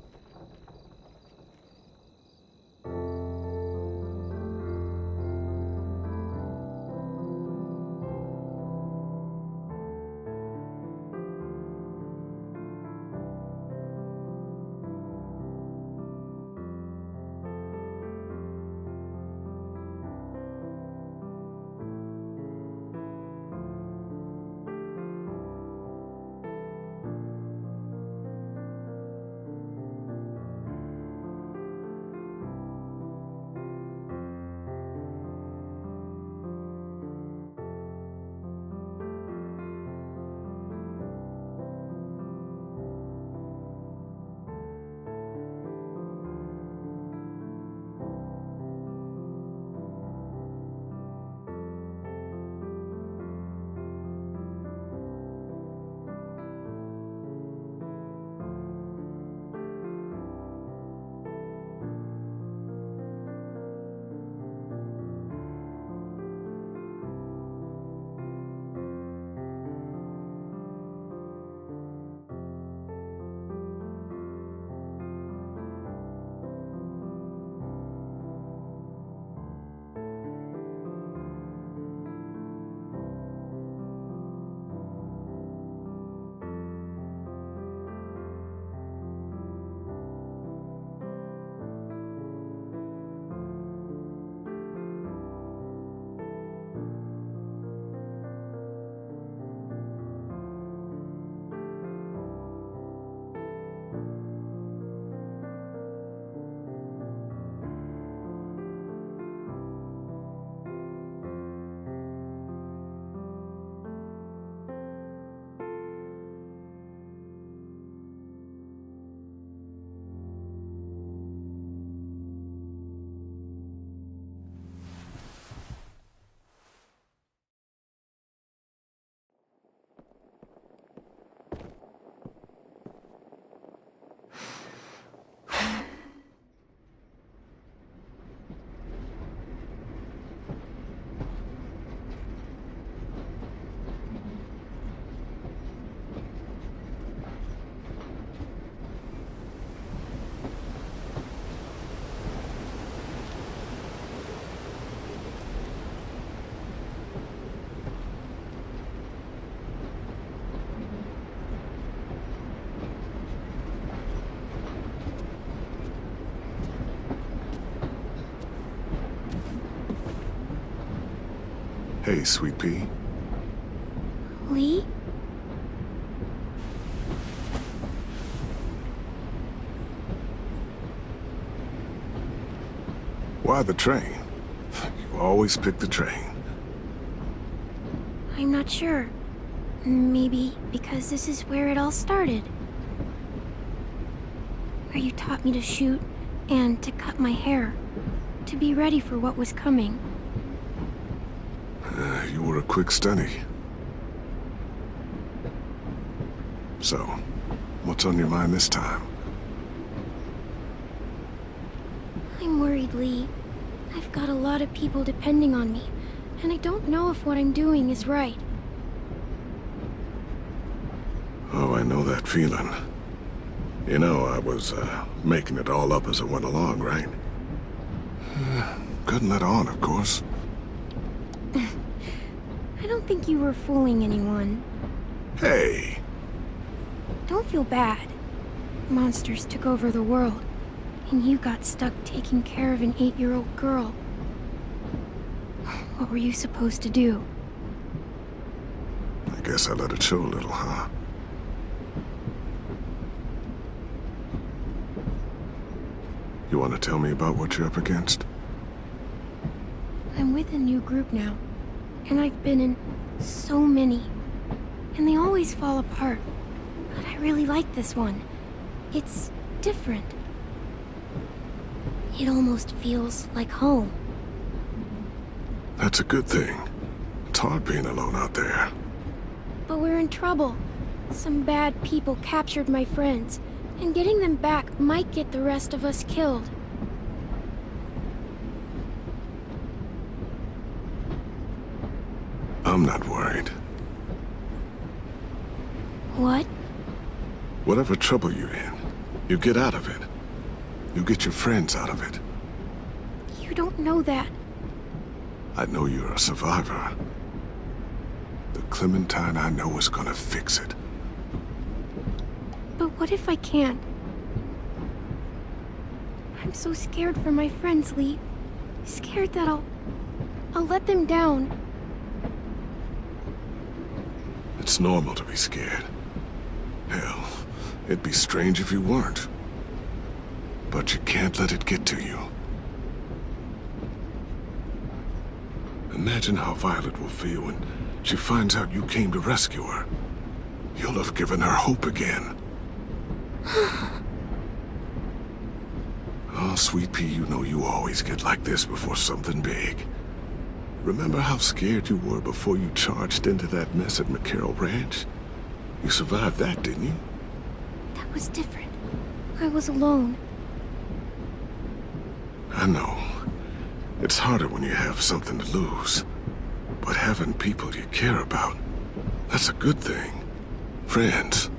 Hey, Sweet Pea. Lee? Why the train? You always pick the train. I'm not sure. Maybe because this is where it all started. Where you taught me to shoot and to cut my hair. To be ready for what was coming. You were a quick study. So, what's on your mind this time? I'm worried, Lee. I've got a lot of people depending on me, and I don't know if what I'm doing is right. Oh, I know that feeling. You know, I was, making it all up as I went along, right? Couldn't let on, of course. I don't think you were fooling anyone. Hey! Don't feel bad. Monsters took over the world, and you got stuck taking care of an 8-year-old girl. What were you supposed to do? I guess I let it show a little, huh? You want to tell me about what you're up against? I'm with a new group now, and I've been in so many, and they always fall apart. But I really like this one. It's different. It almost feels like home. That's a good thing. It's hard being alone out there. But we're in trouble. Some bad people captured my friends, and getting them back might get the rest of us killed. I'm not worried. What? Whatever trouble you're in, You get out of it. You get your friends out of it. You don't know that. I know you're a survivor. The Clementine I know is gonna fix it. But what if I can't? I'm so scared for my friends, Lee. Scared that I'll let them down. It's normal to be scared. Hell, it'd be strange if you weren't. But you can't let it get to you. Imagine how Violet will feel when she finds out you came to rescue her. You'll have given her hope again. Oh, Sweet Pea, you know you always get like this before something big. Remember how scared you were before you charged into that mess at McCarroll Ranch? You survived that, didn't you? That was different. I was alone. I know. It's harder when you have something to lose. But having people you care about, that's a good thing. Friends.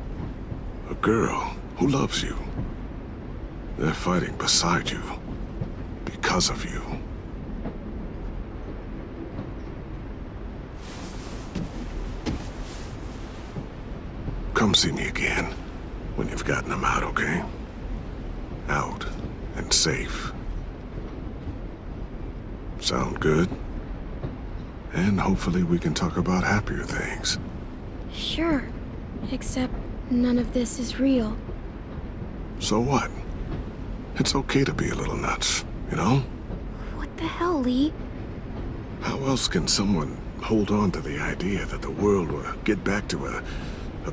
A girl who loves you. They're fighting beside you. Because of you. Come see me again when you've gotten them out, okay? Out and safe. Sound good? And hopefully we can talk about happier things. Sure. Except none of this is real. So what? It's okay to be a little nuts, you know? What the hell, Lee? How else can someone hold on to the idea that the world will get back to a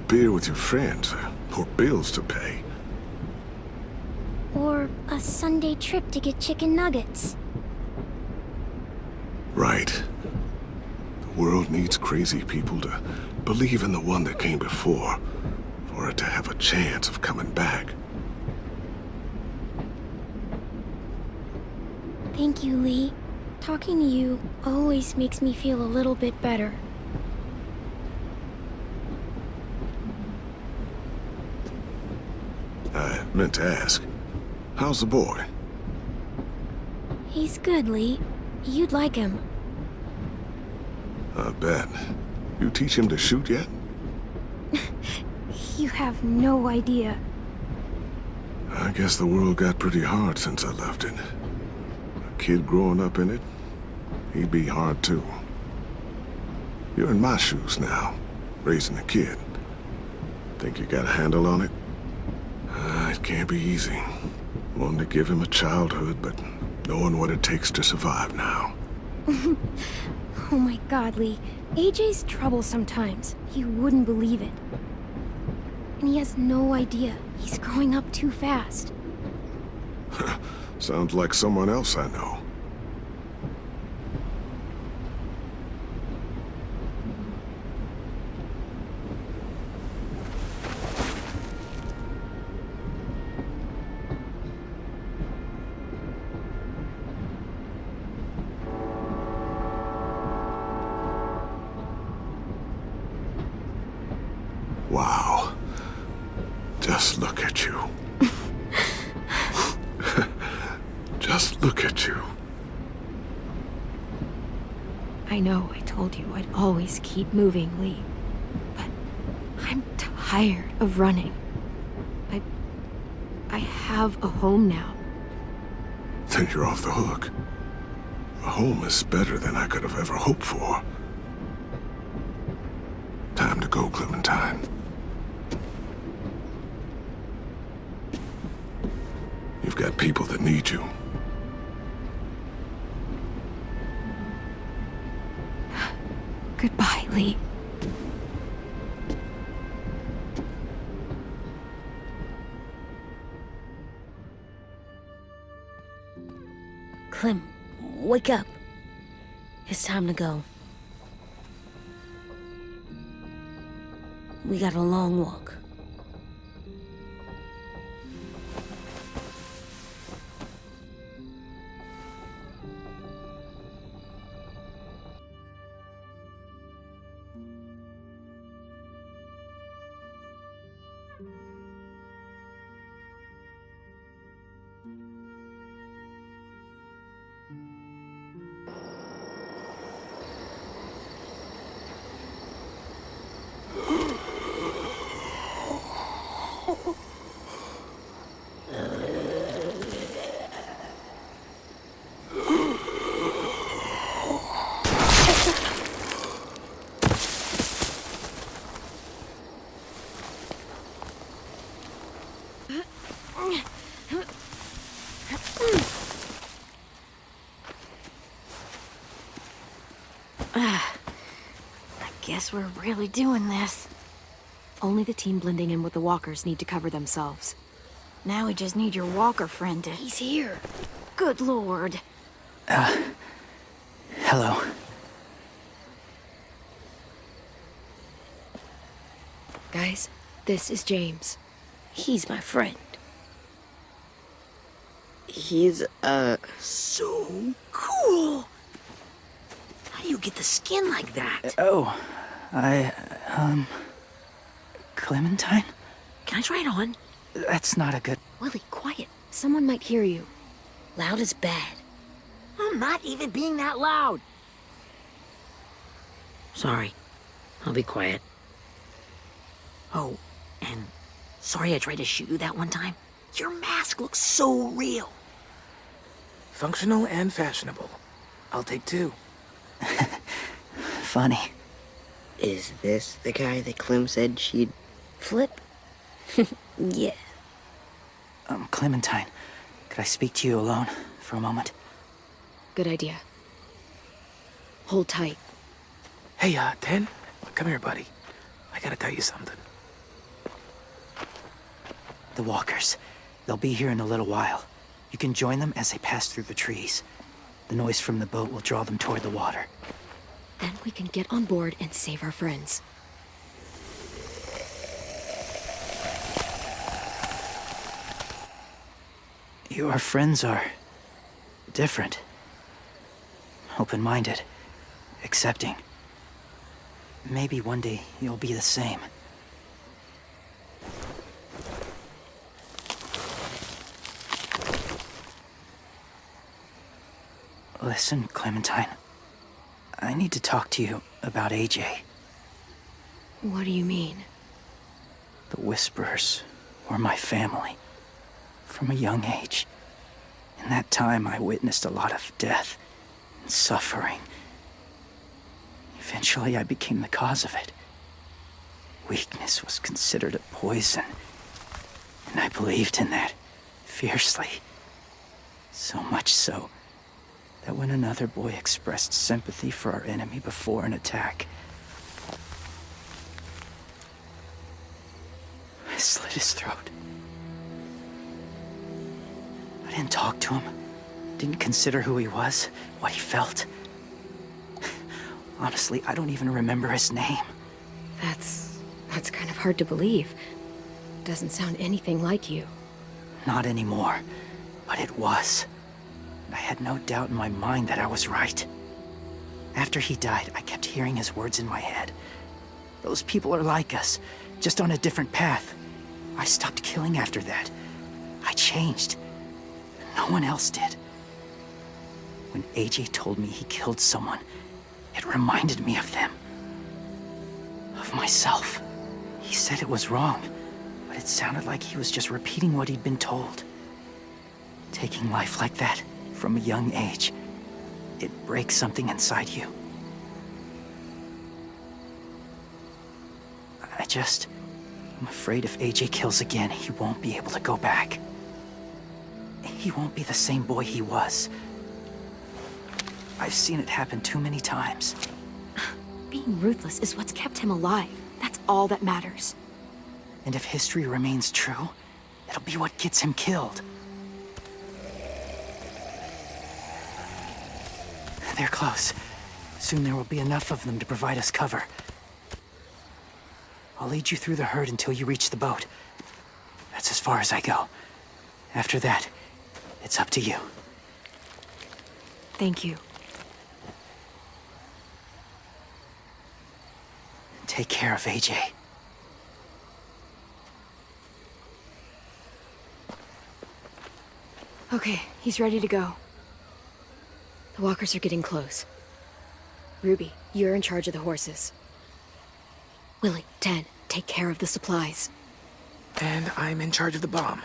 beer with your friends, or bills to pay? Or a Sunday trip to get chicken nuggets. Right. The world needs crazy people to believe in the one that came before, for it to have a chance of coming back. Thank you, Lee. Talking to you always makes me feel a little bit better. I meant to ask, how's the boy? He's good, Lee. You'd like him. I bet. You teach him to shoot yet? You have no idea. I guess the world got pretty hard since I left it. A kid growing up in it, he'd be hard too. You're in my shoes now, raising a kid. Think you got a handle on it? It can't be easy. Wanting to give him a childhood, but knowing what it takes to survive now. Oh my god, Lee. AJ's trouble sometimes. You wouldn't believe it. And he has no idea. He's growing up too fast. Sounds like someone else I know. Wow. Just look at you. Just look at you. I know I told you I'd always keep moving, Lee. But I'm tired of running. I have a home now. Then you're off the hook. A home is better than I could have ever hoped for. Time to go, Clementine. You've got people that need you. Goodbye, Lee. Clem, wake up. It's time to go. We got a long walk. I guess we're really doing this. Only the team blending in with the walkers need to cover themselves. Now we just need your walker friend to... He's here. Good lord. Hello. Guys, this is James. He's my friend. He's, So cool. How do you get the skin like that? Oh, Clementine? Can I try it on? That's not a good... Willie, quiet. Someone might hear you. Loud is bad. I'm not even being that loud. Sorry. I'll be quiet. Oh, and sorry I tried to shoot you that one time. Your mask looks so real. Functional and fashionable. I'll take 2. Funny. is this the guy that Clem said she'd... Flip? Yeah. Clementine, could I speak to you alone for a moment? Good idea. Hold tight. Hey, 10? Come here, buddy. I gotta tell you something. The walkers. They'll be here in a little while. You can join them as they pass through the trees. The noise from the boat will draw them toward the water. Then we can get on board and save our friends. Your friends are... different. Open-minded. Accepting. Maybe one day you'll be the same. Listen, Clementine. I need to talk to you about AJ. What do you mean? The Whisperers were my family. From a young age. In that time, I witnessed a lot of death and suffering. Eventually, I became the cause of it. Weakness was considered a poison. And I believed in that, fiercely. So much so, that when another boy expressed sympathy for our enemy before an attack, I slit his throat. I didn't talk to him, didn't consider who he was, what he felt. Honestly, I don't even remember his name. That's kind of hard to believe. Doesn't sound anything like you. Not anymore, but it was. I had no doubt in my mind that I was right. After he died, I kept hearing his words in my head. Those people are like us, just on a different path. I stopped killing after that. I changed. No one else did. When AJ told me he killed someone, it reminded me of them. Of myself. He said it was wrong, but it sounded like he was just repeating what he'd been told. Taking life like that, from a young age, it breaks something inside you. I'm afraid if AJ kills again, he won't be able to go back. He won't be the same boy he was. I've seen it happen too many times. Being ruthless is what's kept him alive. That's all that matters. And if history remains true, it'll be what gets him killed. They're close. Soon there will be enough of them to provide us cover. I'll lead you through the herd until you reach the boat. That's as far as I go. After that, it's up to you. Thank you. Take care of AJ. Okay, he's ready to go. The walkers are getting close. Ruby, you're in charge of the horses. Willie, 10, take care of the supplies. And I'm in charge of the bomb.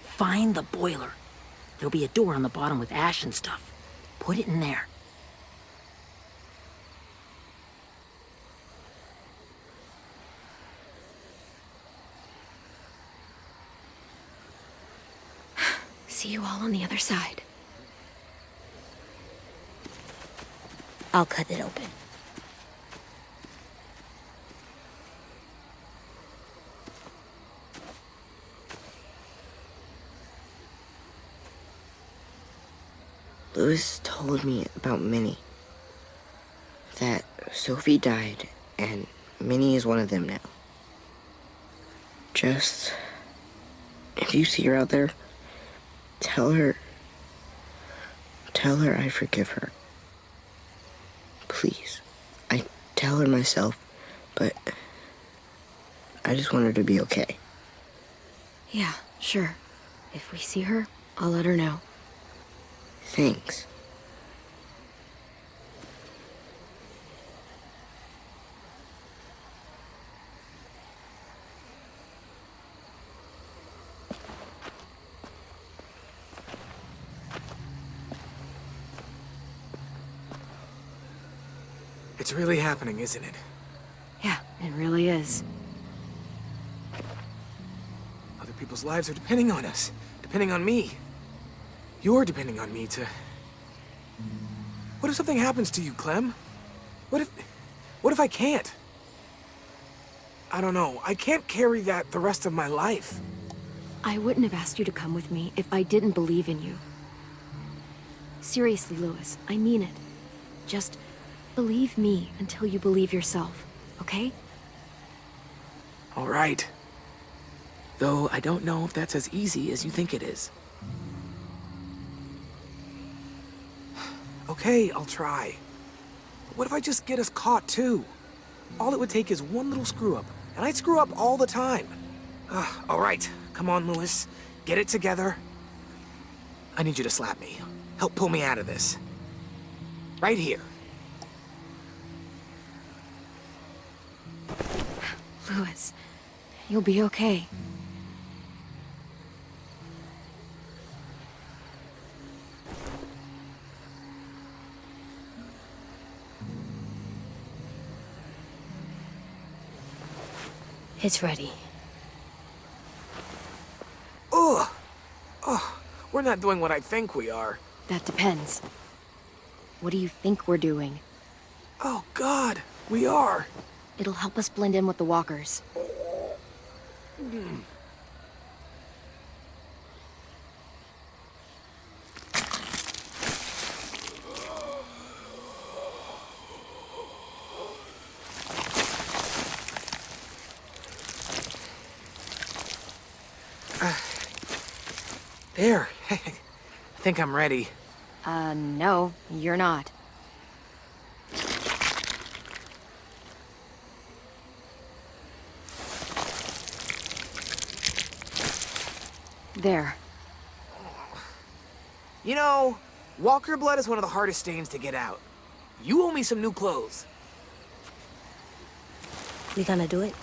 Find the boiler. There'll be a door on the bottom with ash and stuff. Put it in there. See you all on the other side. I'll cut it open. Lewis told me about Minnie. That Sophie died, and Minnie is one of them now. Just, if you see her out there, tell her I forgive her. Please. I tell her myself, but I just want her to be okay. Yeah, sure. If we see her, I'll let her know. Thanks. It's really happening, isn't it? Yeah, it really is. Other people's lives are depending on us. Depending on me. You're depending on me to... What if something happens to you, Clem? What if I can't? I don't know. I can't carry that the rest of my life. I wouldn't have asked you to come with me if I didn't believe in you. Seriously, Lewis, I mean it. Just believe me until you believe yourself, okay? All right. Though I don't know if that's as easy as you think it is. Okay, I'll try. But what if I just get us caught, too? All it would take is one little screw-up, and I'd screw up all the time. All right, come on, Lewis. Get it together. I need you to slap me. Help pull me out of this. Right here. Lewis, you'll be okay. It's ready. Ugh! Ugh, we're not doing what I think we are. That depends. What do you think we're doing? Oh, God, we are. It'll help us blend in with the walkers. There. I think I'm ready. No, you're not. There. You know, walker blood is one of the hardest stains to get out. You owe me some new clothes. We gonna do it?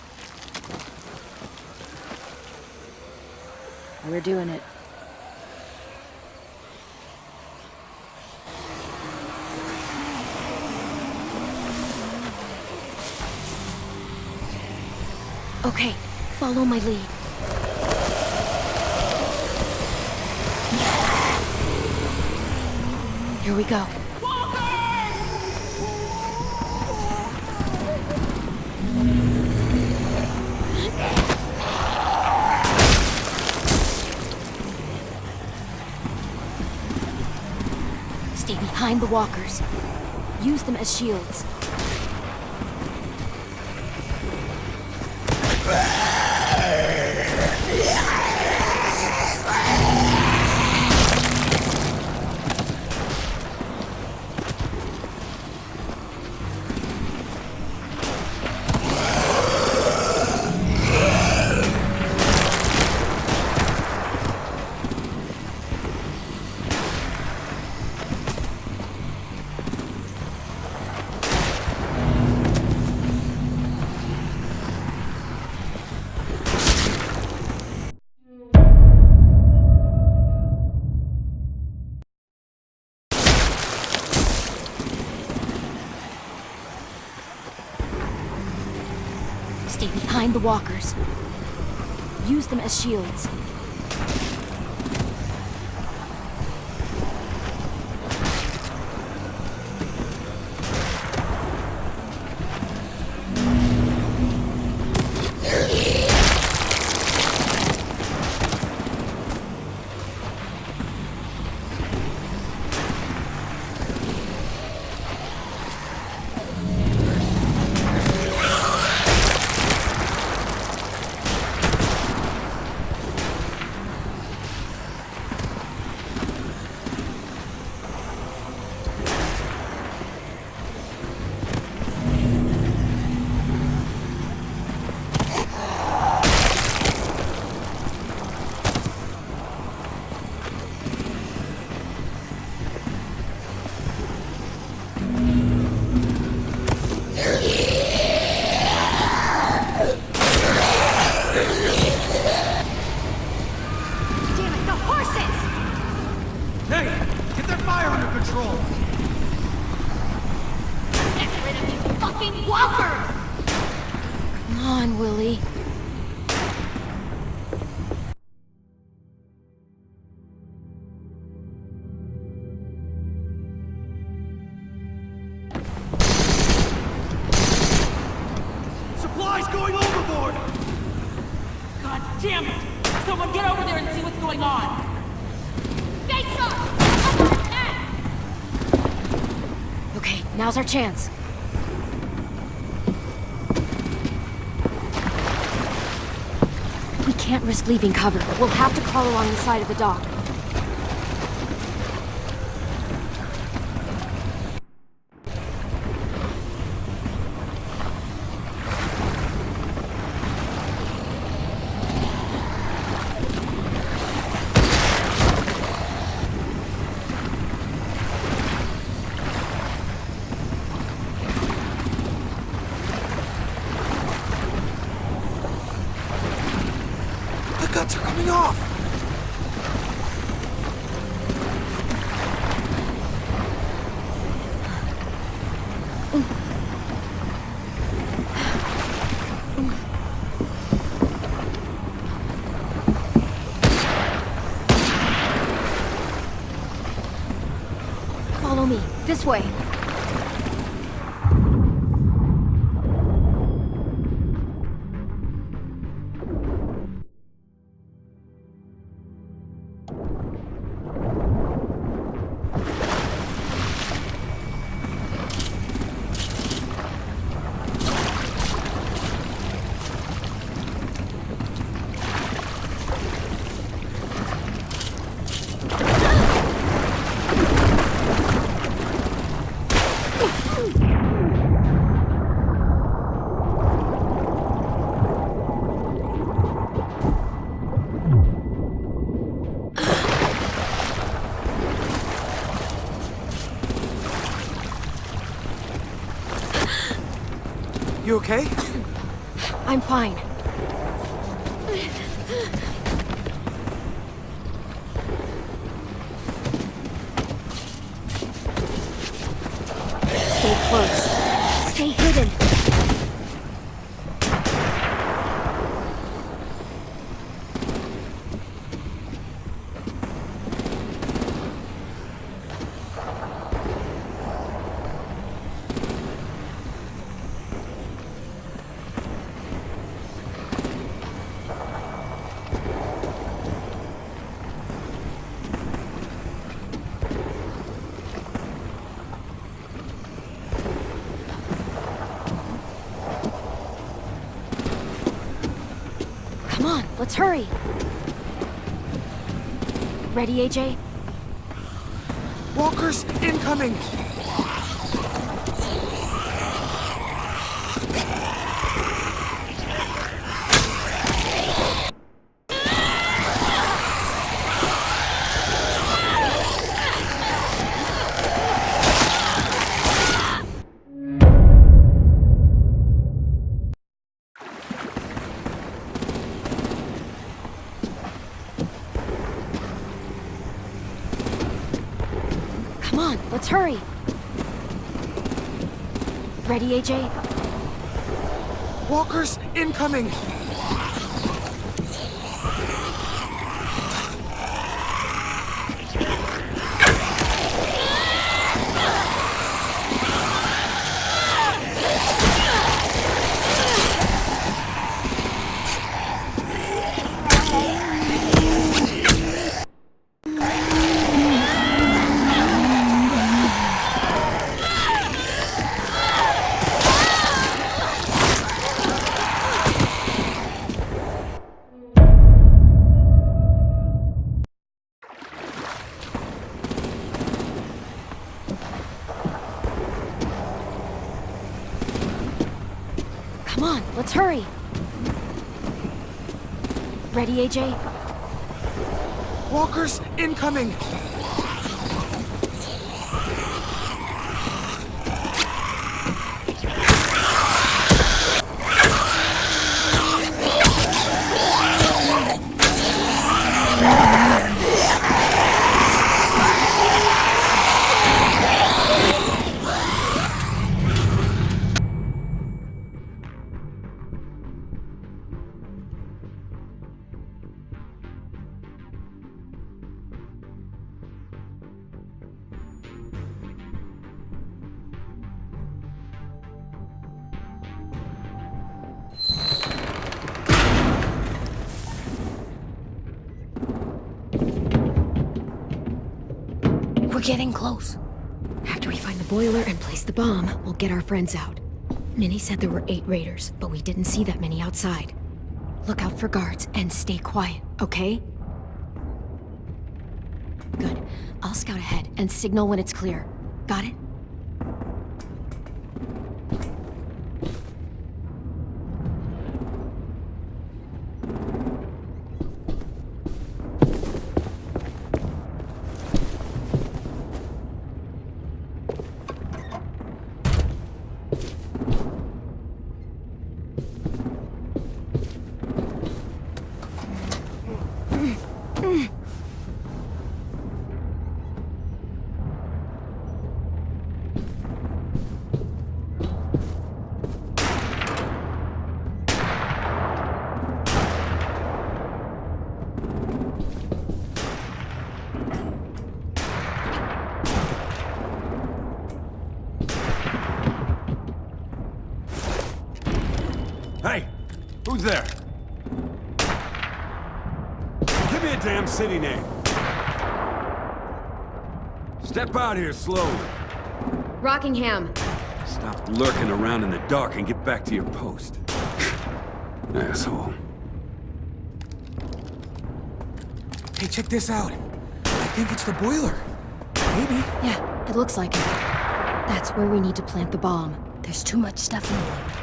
We're doing it. Okay, follow my lead. Here we go. Stay behind the walkers. Use them as shields. Stay behind the walkers. Use them as shields. fire under control! Get rid of these fucking walkers! Come on, Willie. Supplies going overboard! God damn it! Someone get over there and see what's going on! Stay sharp! Okay, now's our chance. We can't risk leaving cover. We'll have to crawl along the side of the dock. The guts are coming off! Follow me. This way. You okay? I'm fine. Stay close. Stay hidden. Come on, let's hurry. Ready, AJ? Walkers incoming! Come on, let's hurry. Ready, AJ? Walkers incoming! Come on, let's hurry. Ready, AJ? Walkers incoming! We're getting close. After we find the boiler and place the bomb, we'll get our friends out. Minnie said there were 8 raiders, but we didn't see that many outside. Look out for guards and stay quiet, okay? Good. I'll scout ahead and signal when it's clear. Got it? Hey! Who's there? Give me a damn city name. Step out here slowly. Rockingham. Stop lurking around in the dark and get back to your post. Asshole. Hey, check this out. I think it's the boiler. Maybe. Yeah, it looks like it. That's where we need to plant the bomb. There's too much stuff in the way.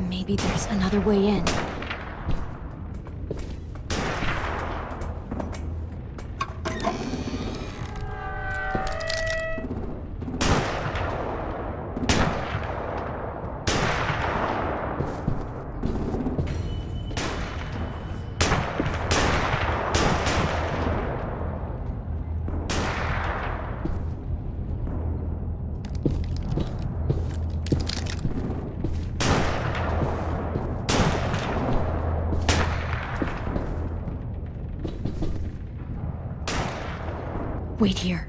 Maybe there's another way in. Wait here.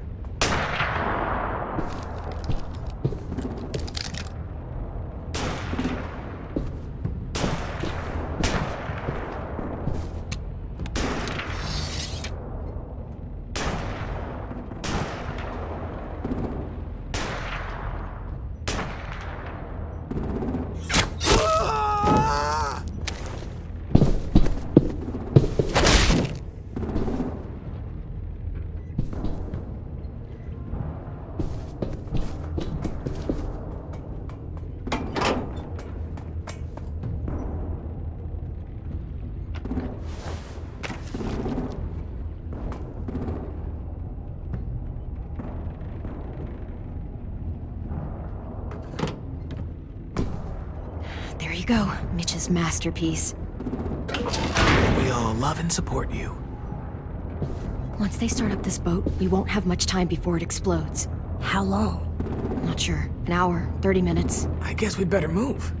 There you go, Mitch's masterpiece. We all love and support you. Once they start up this boat, we won't have much time before it explodes. How long? Not sure. An hour, 30 minutes. I guess we'd better move.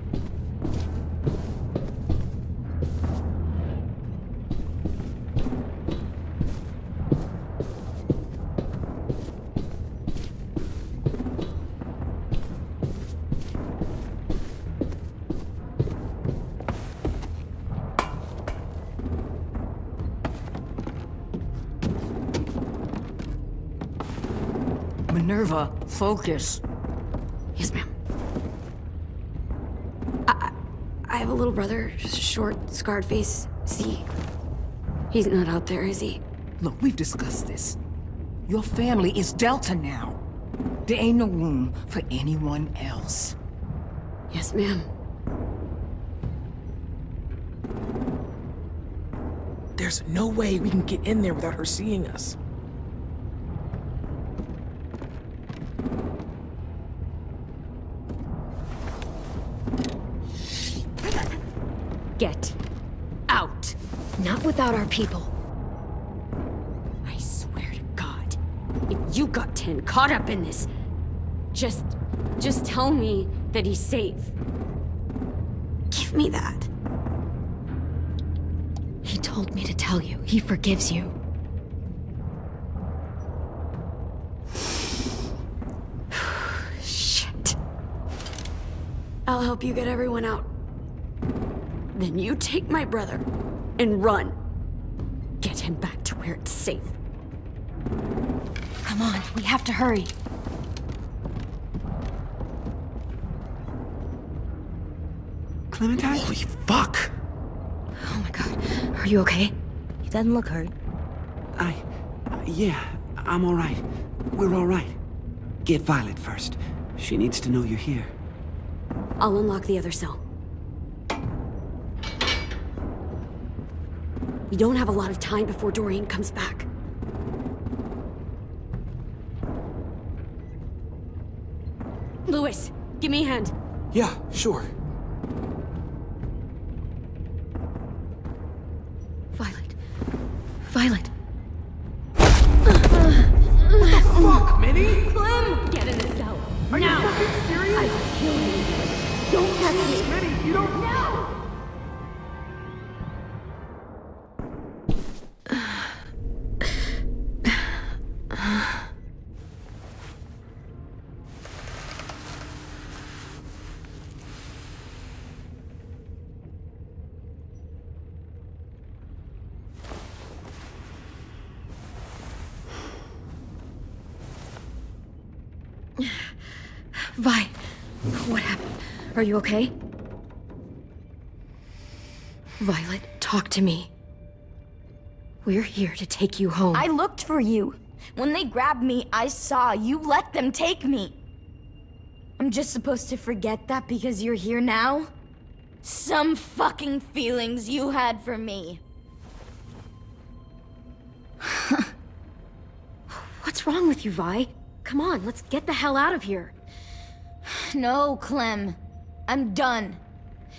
Minerva, focus. Yes, ma'am. I have a little brother, short, scarred face. See? He's not out there, is he? Look, we've discussed this. Your family is Delta now. There ain't no room for anyone else. Yes, ma'am. There's no way we can get in there without her seeing us. Get out. Not without our people. I swear to God, if you got 10 caught up in this, just tell me that he's safe. Give me that. He told me to tell you. He forgives you. Shit. I'll help you get everyone out. Then you take my brother and run. Get him back to where it's safe. Come on, we have to hurry. Clementine? Holy fuck! Oh my god. Are you okay? He doesn't look hurt. Yeah, I'm all right. We're all right. Get Violet first. She needs to know you're here. I'll unlock the other cell. We don't have a lot of time before Dorian comes back. Lewis, give me a hand. Yeah, sure. Violet. Violet. Fuck, Minnie! Clem! Get in the cell. Are you fucking serious? I'll kill you. Don't touch me. Minnie, you don't... No! Vi, what happened? Are you okay? Violet, talk to me. We're here to take you home. I looked for you. When they grabbed me, I saw you let them take me. I'm just supposed to forget that because you're here now? Some fucking feelings you had for me. What's wrong with you, Vi? Come on, let's get the hell out of here. No, Clem. I'm done.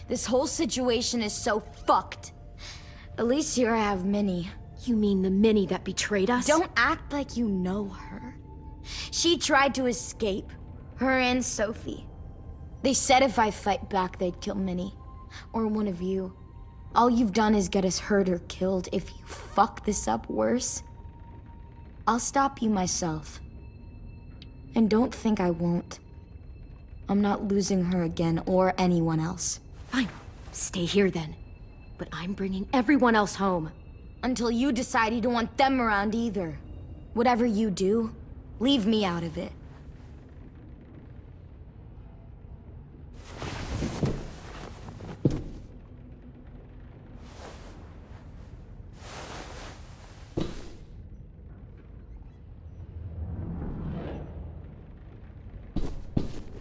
This whole situation is so fucked. At least here I have Minnie. You mean the Minnie that betrayed us? Don't act like you know her. She tried to escape. Her and Sophie. They said if I fight back, they'd kill Minnie. Or one of you. All you've done is get us hurt or killed. If you fuck this up worse, I'll stop you myself. And don't think I won't. I'm not losing her again or anyone else. Fine. Stay here then. But I'm bringing everyone else home. Until you decide you don't want them around either. Whatever you do, leave me out of it.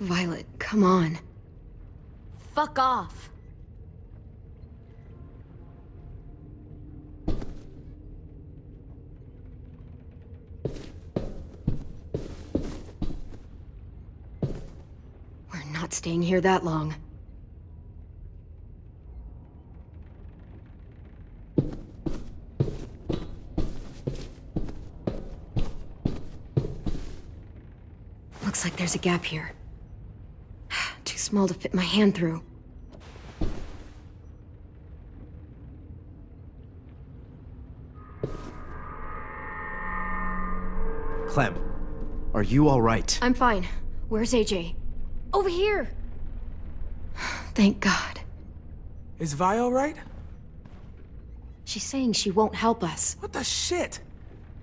Violet, come on. Fuck off. We're not staying here that long. Looks like there's a gap here. Too small to fit my hand through. Clem, are you all right? I'm fine. Where's AJ? Over here! Thank God. Is Vi all right? She's saying she won't help us. What the shit?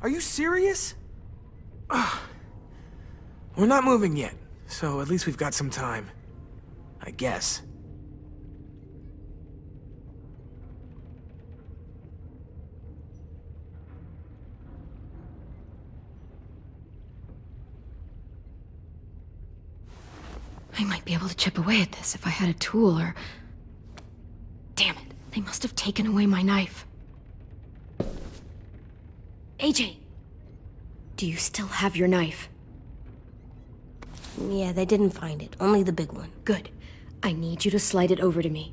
Are you serious? Ugh. We're not moving yet, so at least we've got some time. I guess. I might be able to chip away at this if I had a tool or... Damn it, they must have taken away my knife. AJ! Do you still have your knife? Yeah, they didn't find it. Only the big one. Good. I need you to slide it over to me.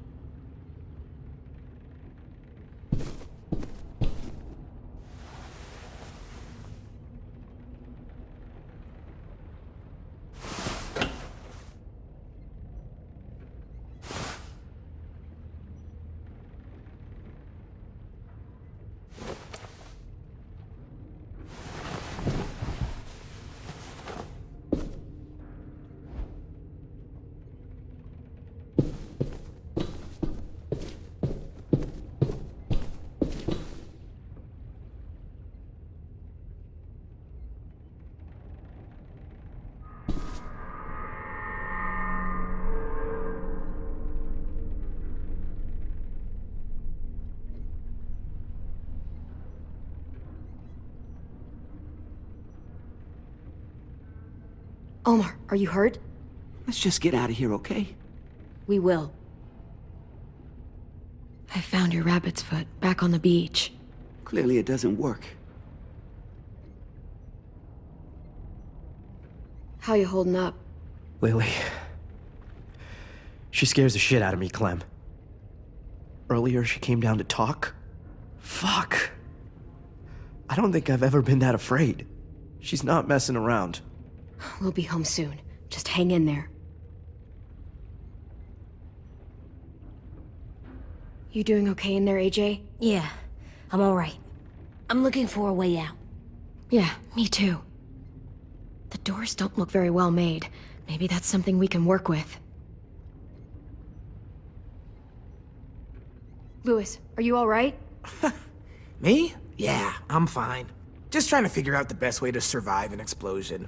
Omar, are you hurt? Let's just get out of here, okay? We will. I found your rabbit's foot back on the beach. Clearly it doesn't work. How you holding up? Lily. She scares the shit out of me, Clem. Earlier, she came down to talk. Fuck. I don't think I've ever been that afraid. She's not messing around. We'll be home soon. Just hang in there. You doing okay in there, AJ? Yeah, I'm alright. I'm looking for a way out. Yeah, me too. The doors don't look very well made. Maybe that's something we can work with. Lewis, are you alright? Me? Yeah, I'm fine. Just trying to figure out the best way to survive an explosion.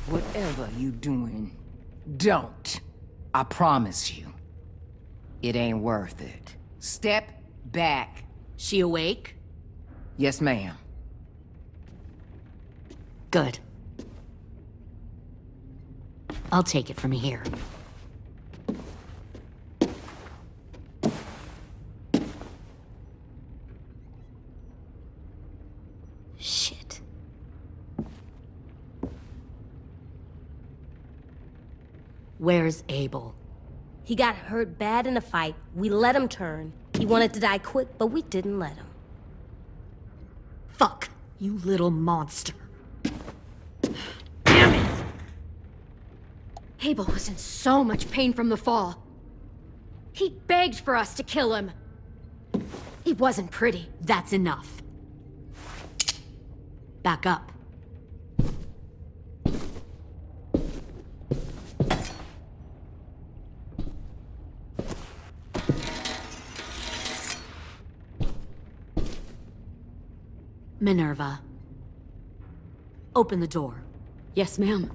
Whatever you doing, don't. I promise you. It ain't worth it. Step back. She awake? Yes, ma'am. Good. I'll take it from here. Shit. Where's Abel? He got hurt bad in a fight. We let him turn. He wanted to die quick, but we didn't let him. Fuck, you little monster. Damn it! Abel was in so much pain from the fall. He begged for us to kill him. He wasn't pretty. That's enough. Back up. Minerva. Open the door. Yes, ma'am.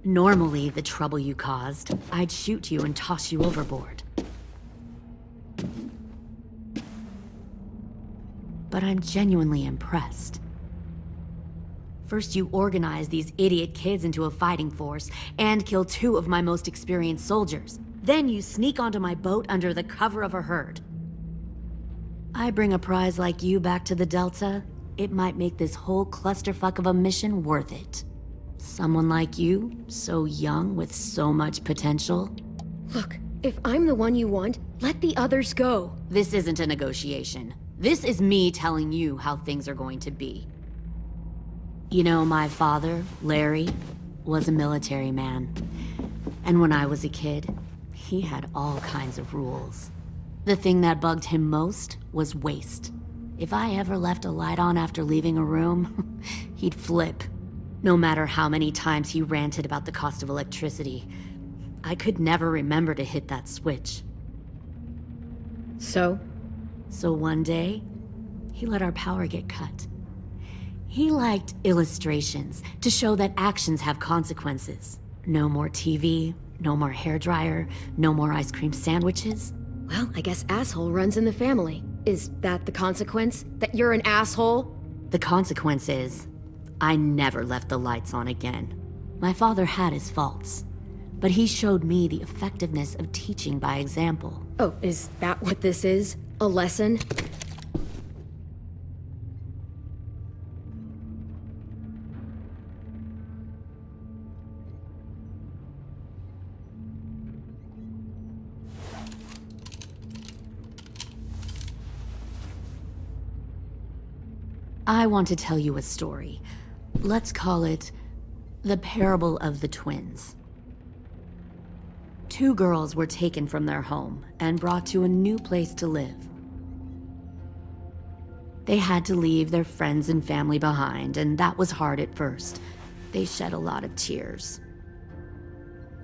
Normally, the trouble you caused, I'd shoot you and toss you overboard. But I'm genuinely impressed. First, you organize these idiot kids into a fighting force and kill 2 of my most experienced soldiers. Then you sneak onto my boat under the cover of a herd. I bring a prize like you back to the Delta, it might make this whole clusterfuck of a mission worth it. Someone like you, so young with so much potential. Look, if I'm the one you want, let the others go. This isn't a negotiation. This is me telling you how things are going to be. You know, my father, Larry, was a military man. And when I was a kid, he had all kinds of rules. The thing that bugged him most was waste. If I ever left a light on after leaving a room, he'd flip. No matter how many times he ranted about the cost of electricity, I could never remember to hit that switch. So one day, he let our power get cut. He liked illustrations to show that actions have consequences. No more TV, no more hairdryer, no more ice cream sandwiches. Well, I guess asshole runs in the family. Is that the consequence? That you're an asshole? The consequence is, I never left the lights on again. My father had his faults, but he showed me the effectiveness of teaching by example. Oh, is that what this is? A lesson? I want to tell you a story. Let's call it the parable of the twins. 2 girls were taken from their home and brought to a new place to live. They had to leave their friends and family behind, and that was hard at first. They shed a lot of tears.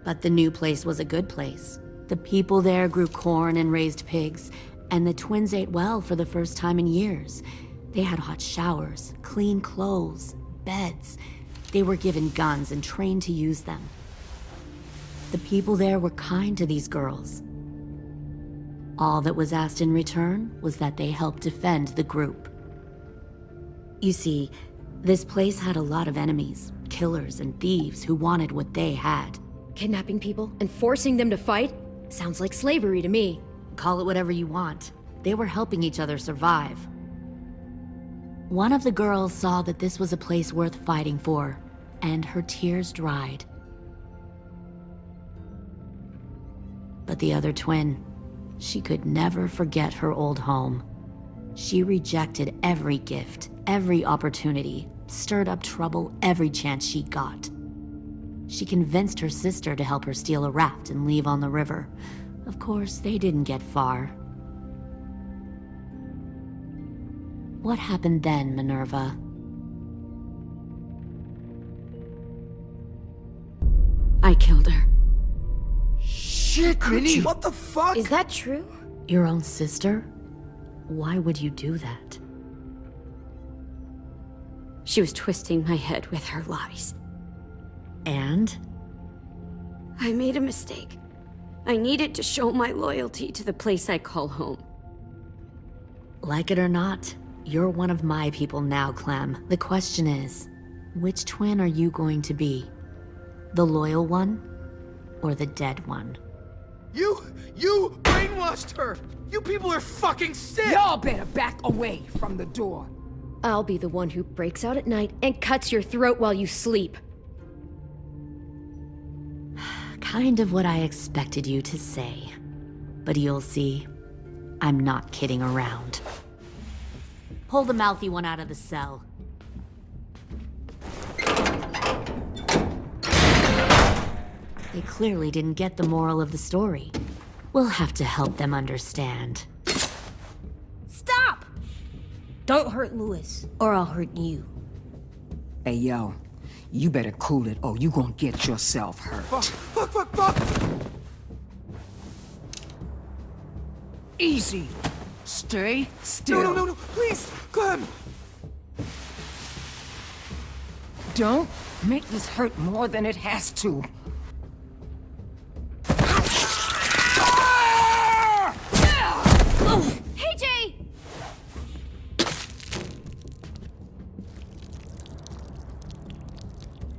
But the new place was a good place. The people there grew corn and raised pigs, and the twins ate well for the first time in years. They had hot showers, clean clothes, beds. They were given guns and trained to use them. The people there were kind to these girls. All that was asked in return was that they help defend the group. You see, this place had a lot of enemies, killers and thieves who wanted what they had. Kidnapping people and forcing them to fight? Sounds like slavery to me. Call it whatever you want. They were helping each other survive. One of the girls saw that this was a place worth fighting for, and her tears dried. But the other twin, she could never forget her old home. She rejected every gift, every opportunity, stirred up trouble every chance she got. She convinced her sister to help her steal a raft and leave on the river. Of course, they didn't get far. What happened then, Minerva? I killed her. Shit, Minnie! What the fuck? Is that true? Your own sister? Why would you do that? She was twisting my head with her lies. And? I made a mistake. I needed to show my loyalty to the place I call home. Like it or not, you're one of my people now, Clem. The question is, which twin are you going to be? The loyal one, or the dead one? You brainwashed her! You people are fucking sick! Y'all better back away from the door. I'll be the one who breaks out at night and cuts your throat while you sleep. Kind of what I expected you to say. But you'll see, I'm not kidding around. Pull the mouthy one out of the cell. They clearly didn't get the moral of the story. We'll have to help them understand. Stop! Don't hurt Louis, or I'll hurt you. Hey, yo. You better cool it, or you gonna get yourself hurt. Fuck! Easy. Stay still. No, please, Clem! Don't make this hurt more than it has to. Oh, hey, Jay!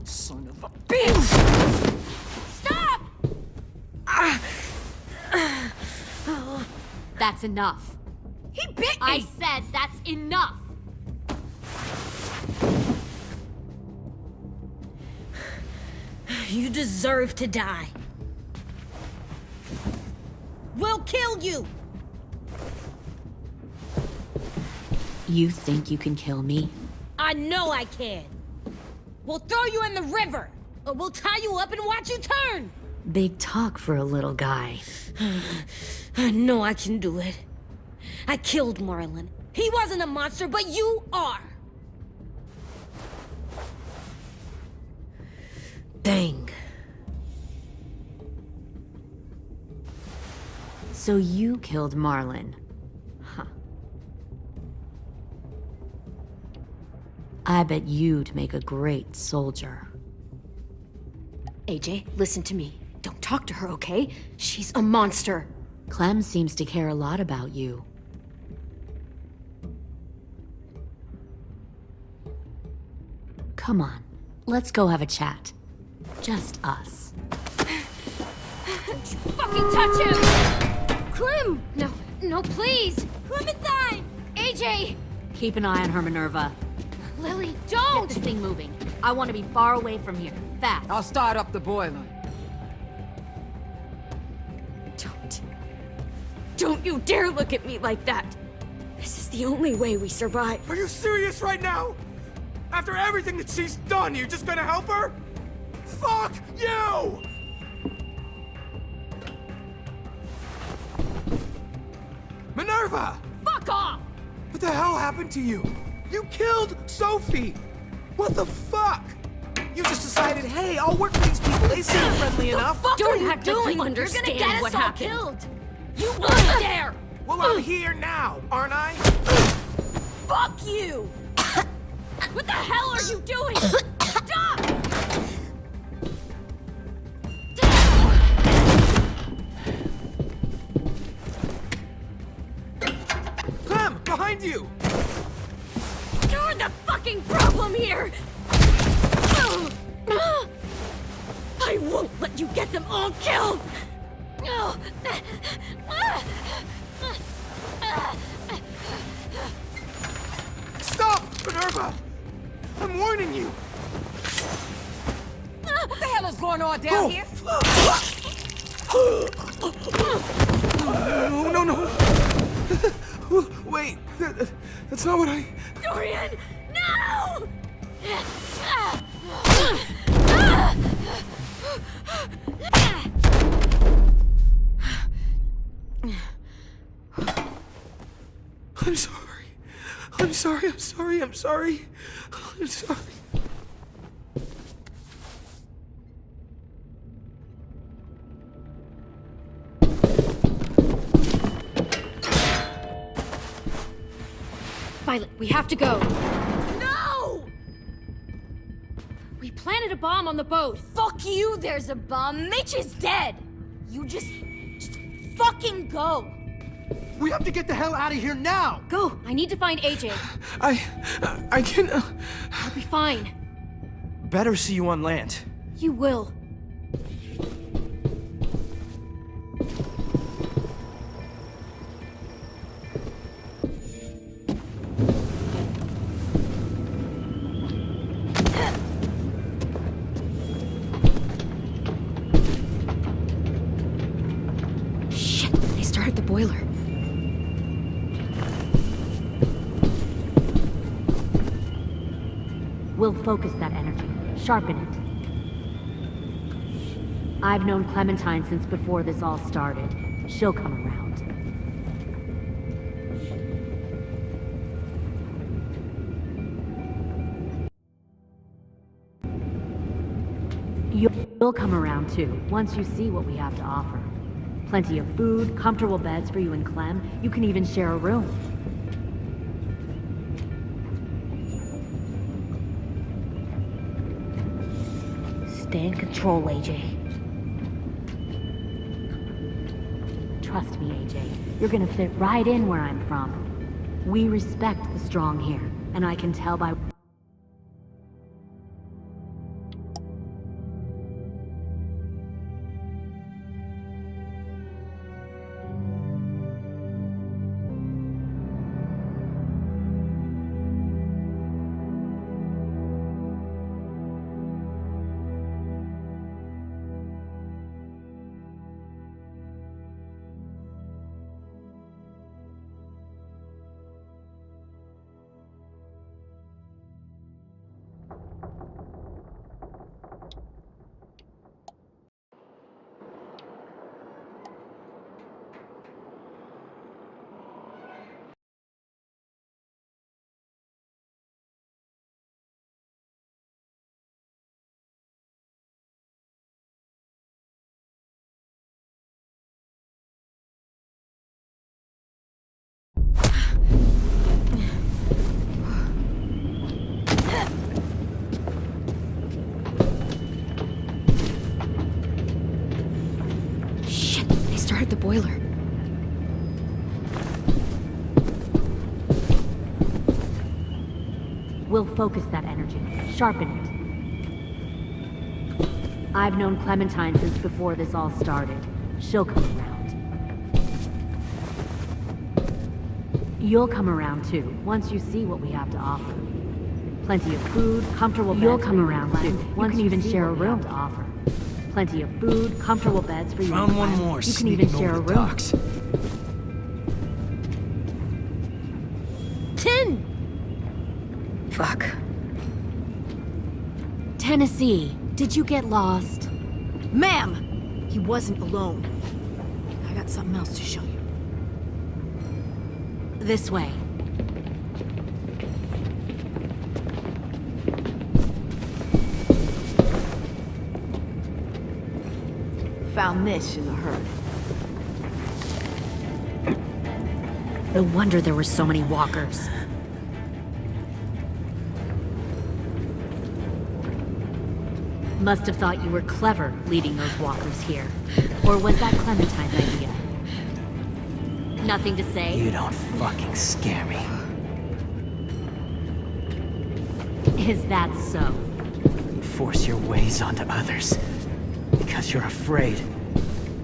Son of a bitch! Stop! That's enough. He bit me! I said that's enough! You deserve to die. We'll kill you! You think you can kill me? I know I can. We'll throw you in the river, or we'll tie you up and watch you turn. Big talk for a little guy. I know I can do it. I killed Marlon. He wasn't a monster, but you are. Dang. So you killed Marlon. Huh. I bet you'd make a great soldier. AJ, listen to me. Don't talk to her, okay? She's a monster. Clem seems to care a lot about you. Come on, let's go have a chat. Just us. Fucking touch him! Clem! No, please! Clementine! AJ! Keep an eye on her, Minerva. Lily, Get don't! this thing moving. I want to be far away from here. Fast. I'll start up the boiler. Don't you dare look at me like that! This is the only way we survive. Are you serious right now? After everything that she's done, you're just gonna help her? Fuck you! Minerva! Fuck off! What the hell happened to you? You killed Sophie! What the fuck? You just decided, hey, I'll work with these people. They seem friendly enough. Don't act like you understand You're gonna get what us all happened. killed. You weren't there! Well, I'm here now, aren't I? Fuck you! What the hell are you doing? Stop! Clem, behind you! You're the fucking problem here! I won't let you get them all killed! Stop, Minerva! I'm warning you! What the hell is going on down here? No. Wait, that's not what I... Dorian, no! I'm sorry. Violet, we have to go. No! We planted a bomb on the boat. Fuck you, there's a bomb. Mitch is dead. You just fucking go. We have to get the hell out of here now! Go! I need to find AJ. I can... I'll be fine. Better see you on land. You will. Shit, they started the boiler. We'll focus that energy, sharpen it. I've known Clementine since before this all started. She'll come around. You'll come around too, once you see what we have to offer. Plenty of food, comfortable beds for you and Clem. You can even share a room. Stay in control, AJ. Trust me, AJ. You're gonna fit right in where I'm from. We respect the strong here, and I can tell by... Shit, they started the boiler. We'll focus that energy, sharpen it. I've known Clementine since before this all started. She'll come around. You'll come around too, once you see what we have to offer. Plenty of food, comfortable beds. You'll come around too. You can even share a room to offer. Plenty of food, comfortable beds for you. Found one more. You can even share a room. Docks. 10! Fuck. Tennessee, did you get lost? Ma'am! He wasn't alone. I got something else to show you. This way. found this in the herd. No wonder there were so many walkers. Must have thought you were clever leading those walkers here. Or was that Clementine's idea? Nothing to say? You don't fucking scare me. Is that so? You force your ways onto others. Because you're afraid.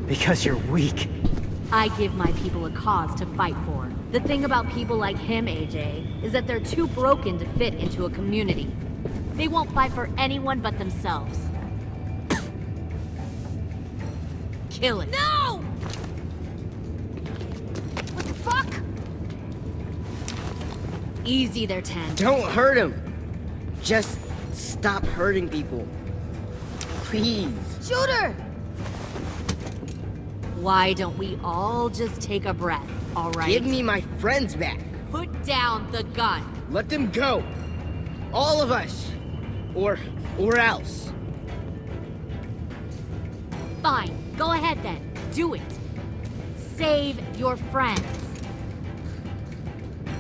Because you're weak. I give my people a cause to fight for. The thing about people like him, AJ, is that they're too broken to fit into a community. They won't fight for anyone but themselves. Kill it. No! What the fuck? Easy there, 10. Don't hurt him. Just stop hurting people. Please. Shoot her! Why don't we all just take a breath, all right? Give me my friends back. Put down the gun. Let them go. All of us. Or else. Fine. Go ahead then. Do it. Save your friends.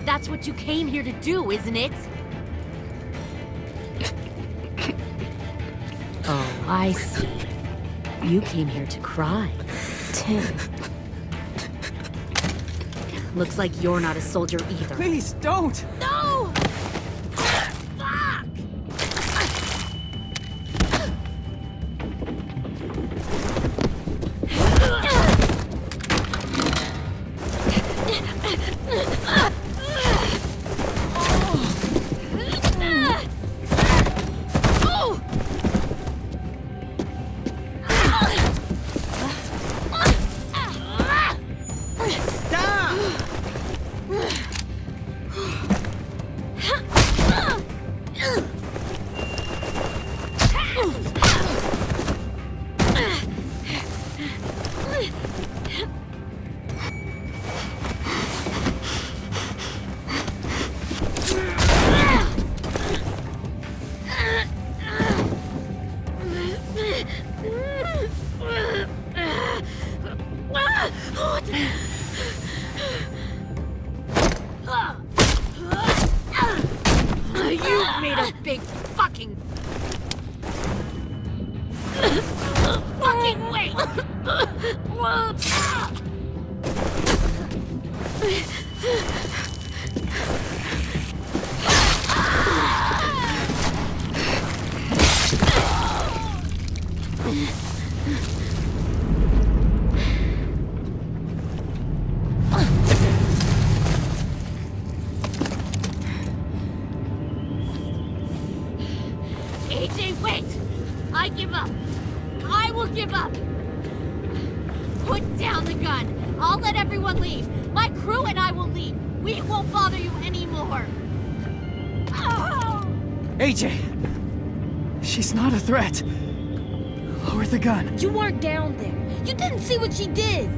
That's what you came here to do, isn't it? Oh, I see. You came here to cry. Tim. Looks like you're not a soldier either. Please, don't! No! You made a big fucking wait! AJ, wait! I give up. I will give up. Put down the gun. I'll let everyone leave. My crew and I will leave. We won't bother you anymore. Oh! AJ! She's not a threat. Lower the gun. You weren't down there. You didn't see what she did.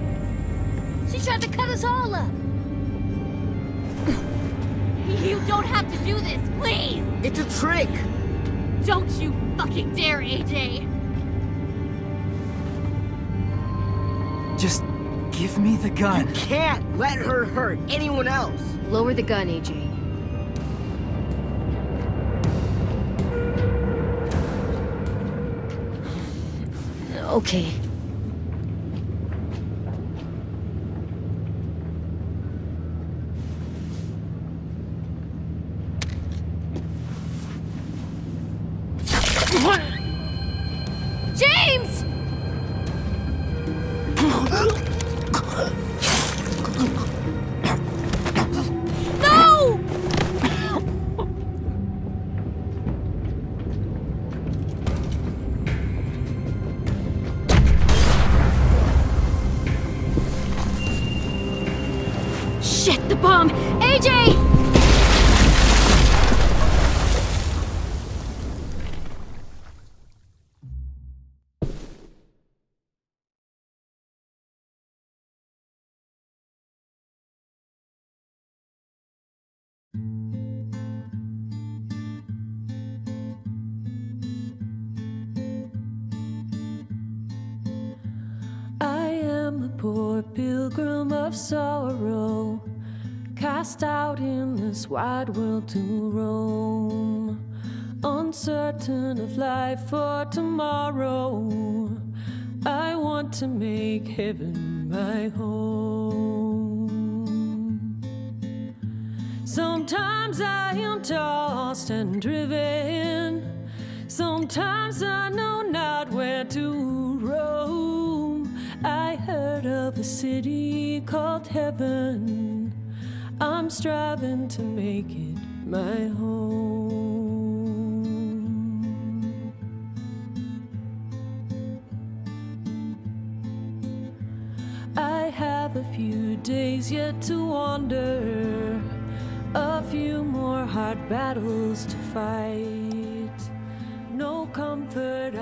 She tried to cut us all up. You don't have to do this, please! It's a trick. Don't you fucking dare, AJ! Just give me the gun. Can't let her hurt anyone else. Lower the gun, AJ. Okay. James! No! poor pilgrim of sorrow, cast out in this wide world to roam, uncertain of life for tomorrow. I want to make heaven my home. Sometimes I am tossed and driven, sometimes I know not where to roam. I heard of a city called heaven, I'm striving to make it my home. I have a few days yet to wander, a few more hard battles to fight. No comfort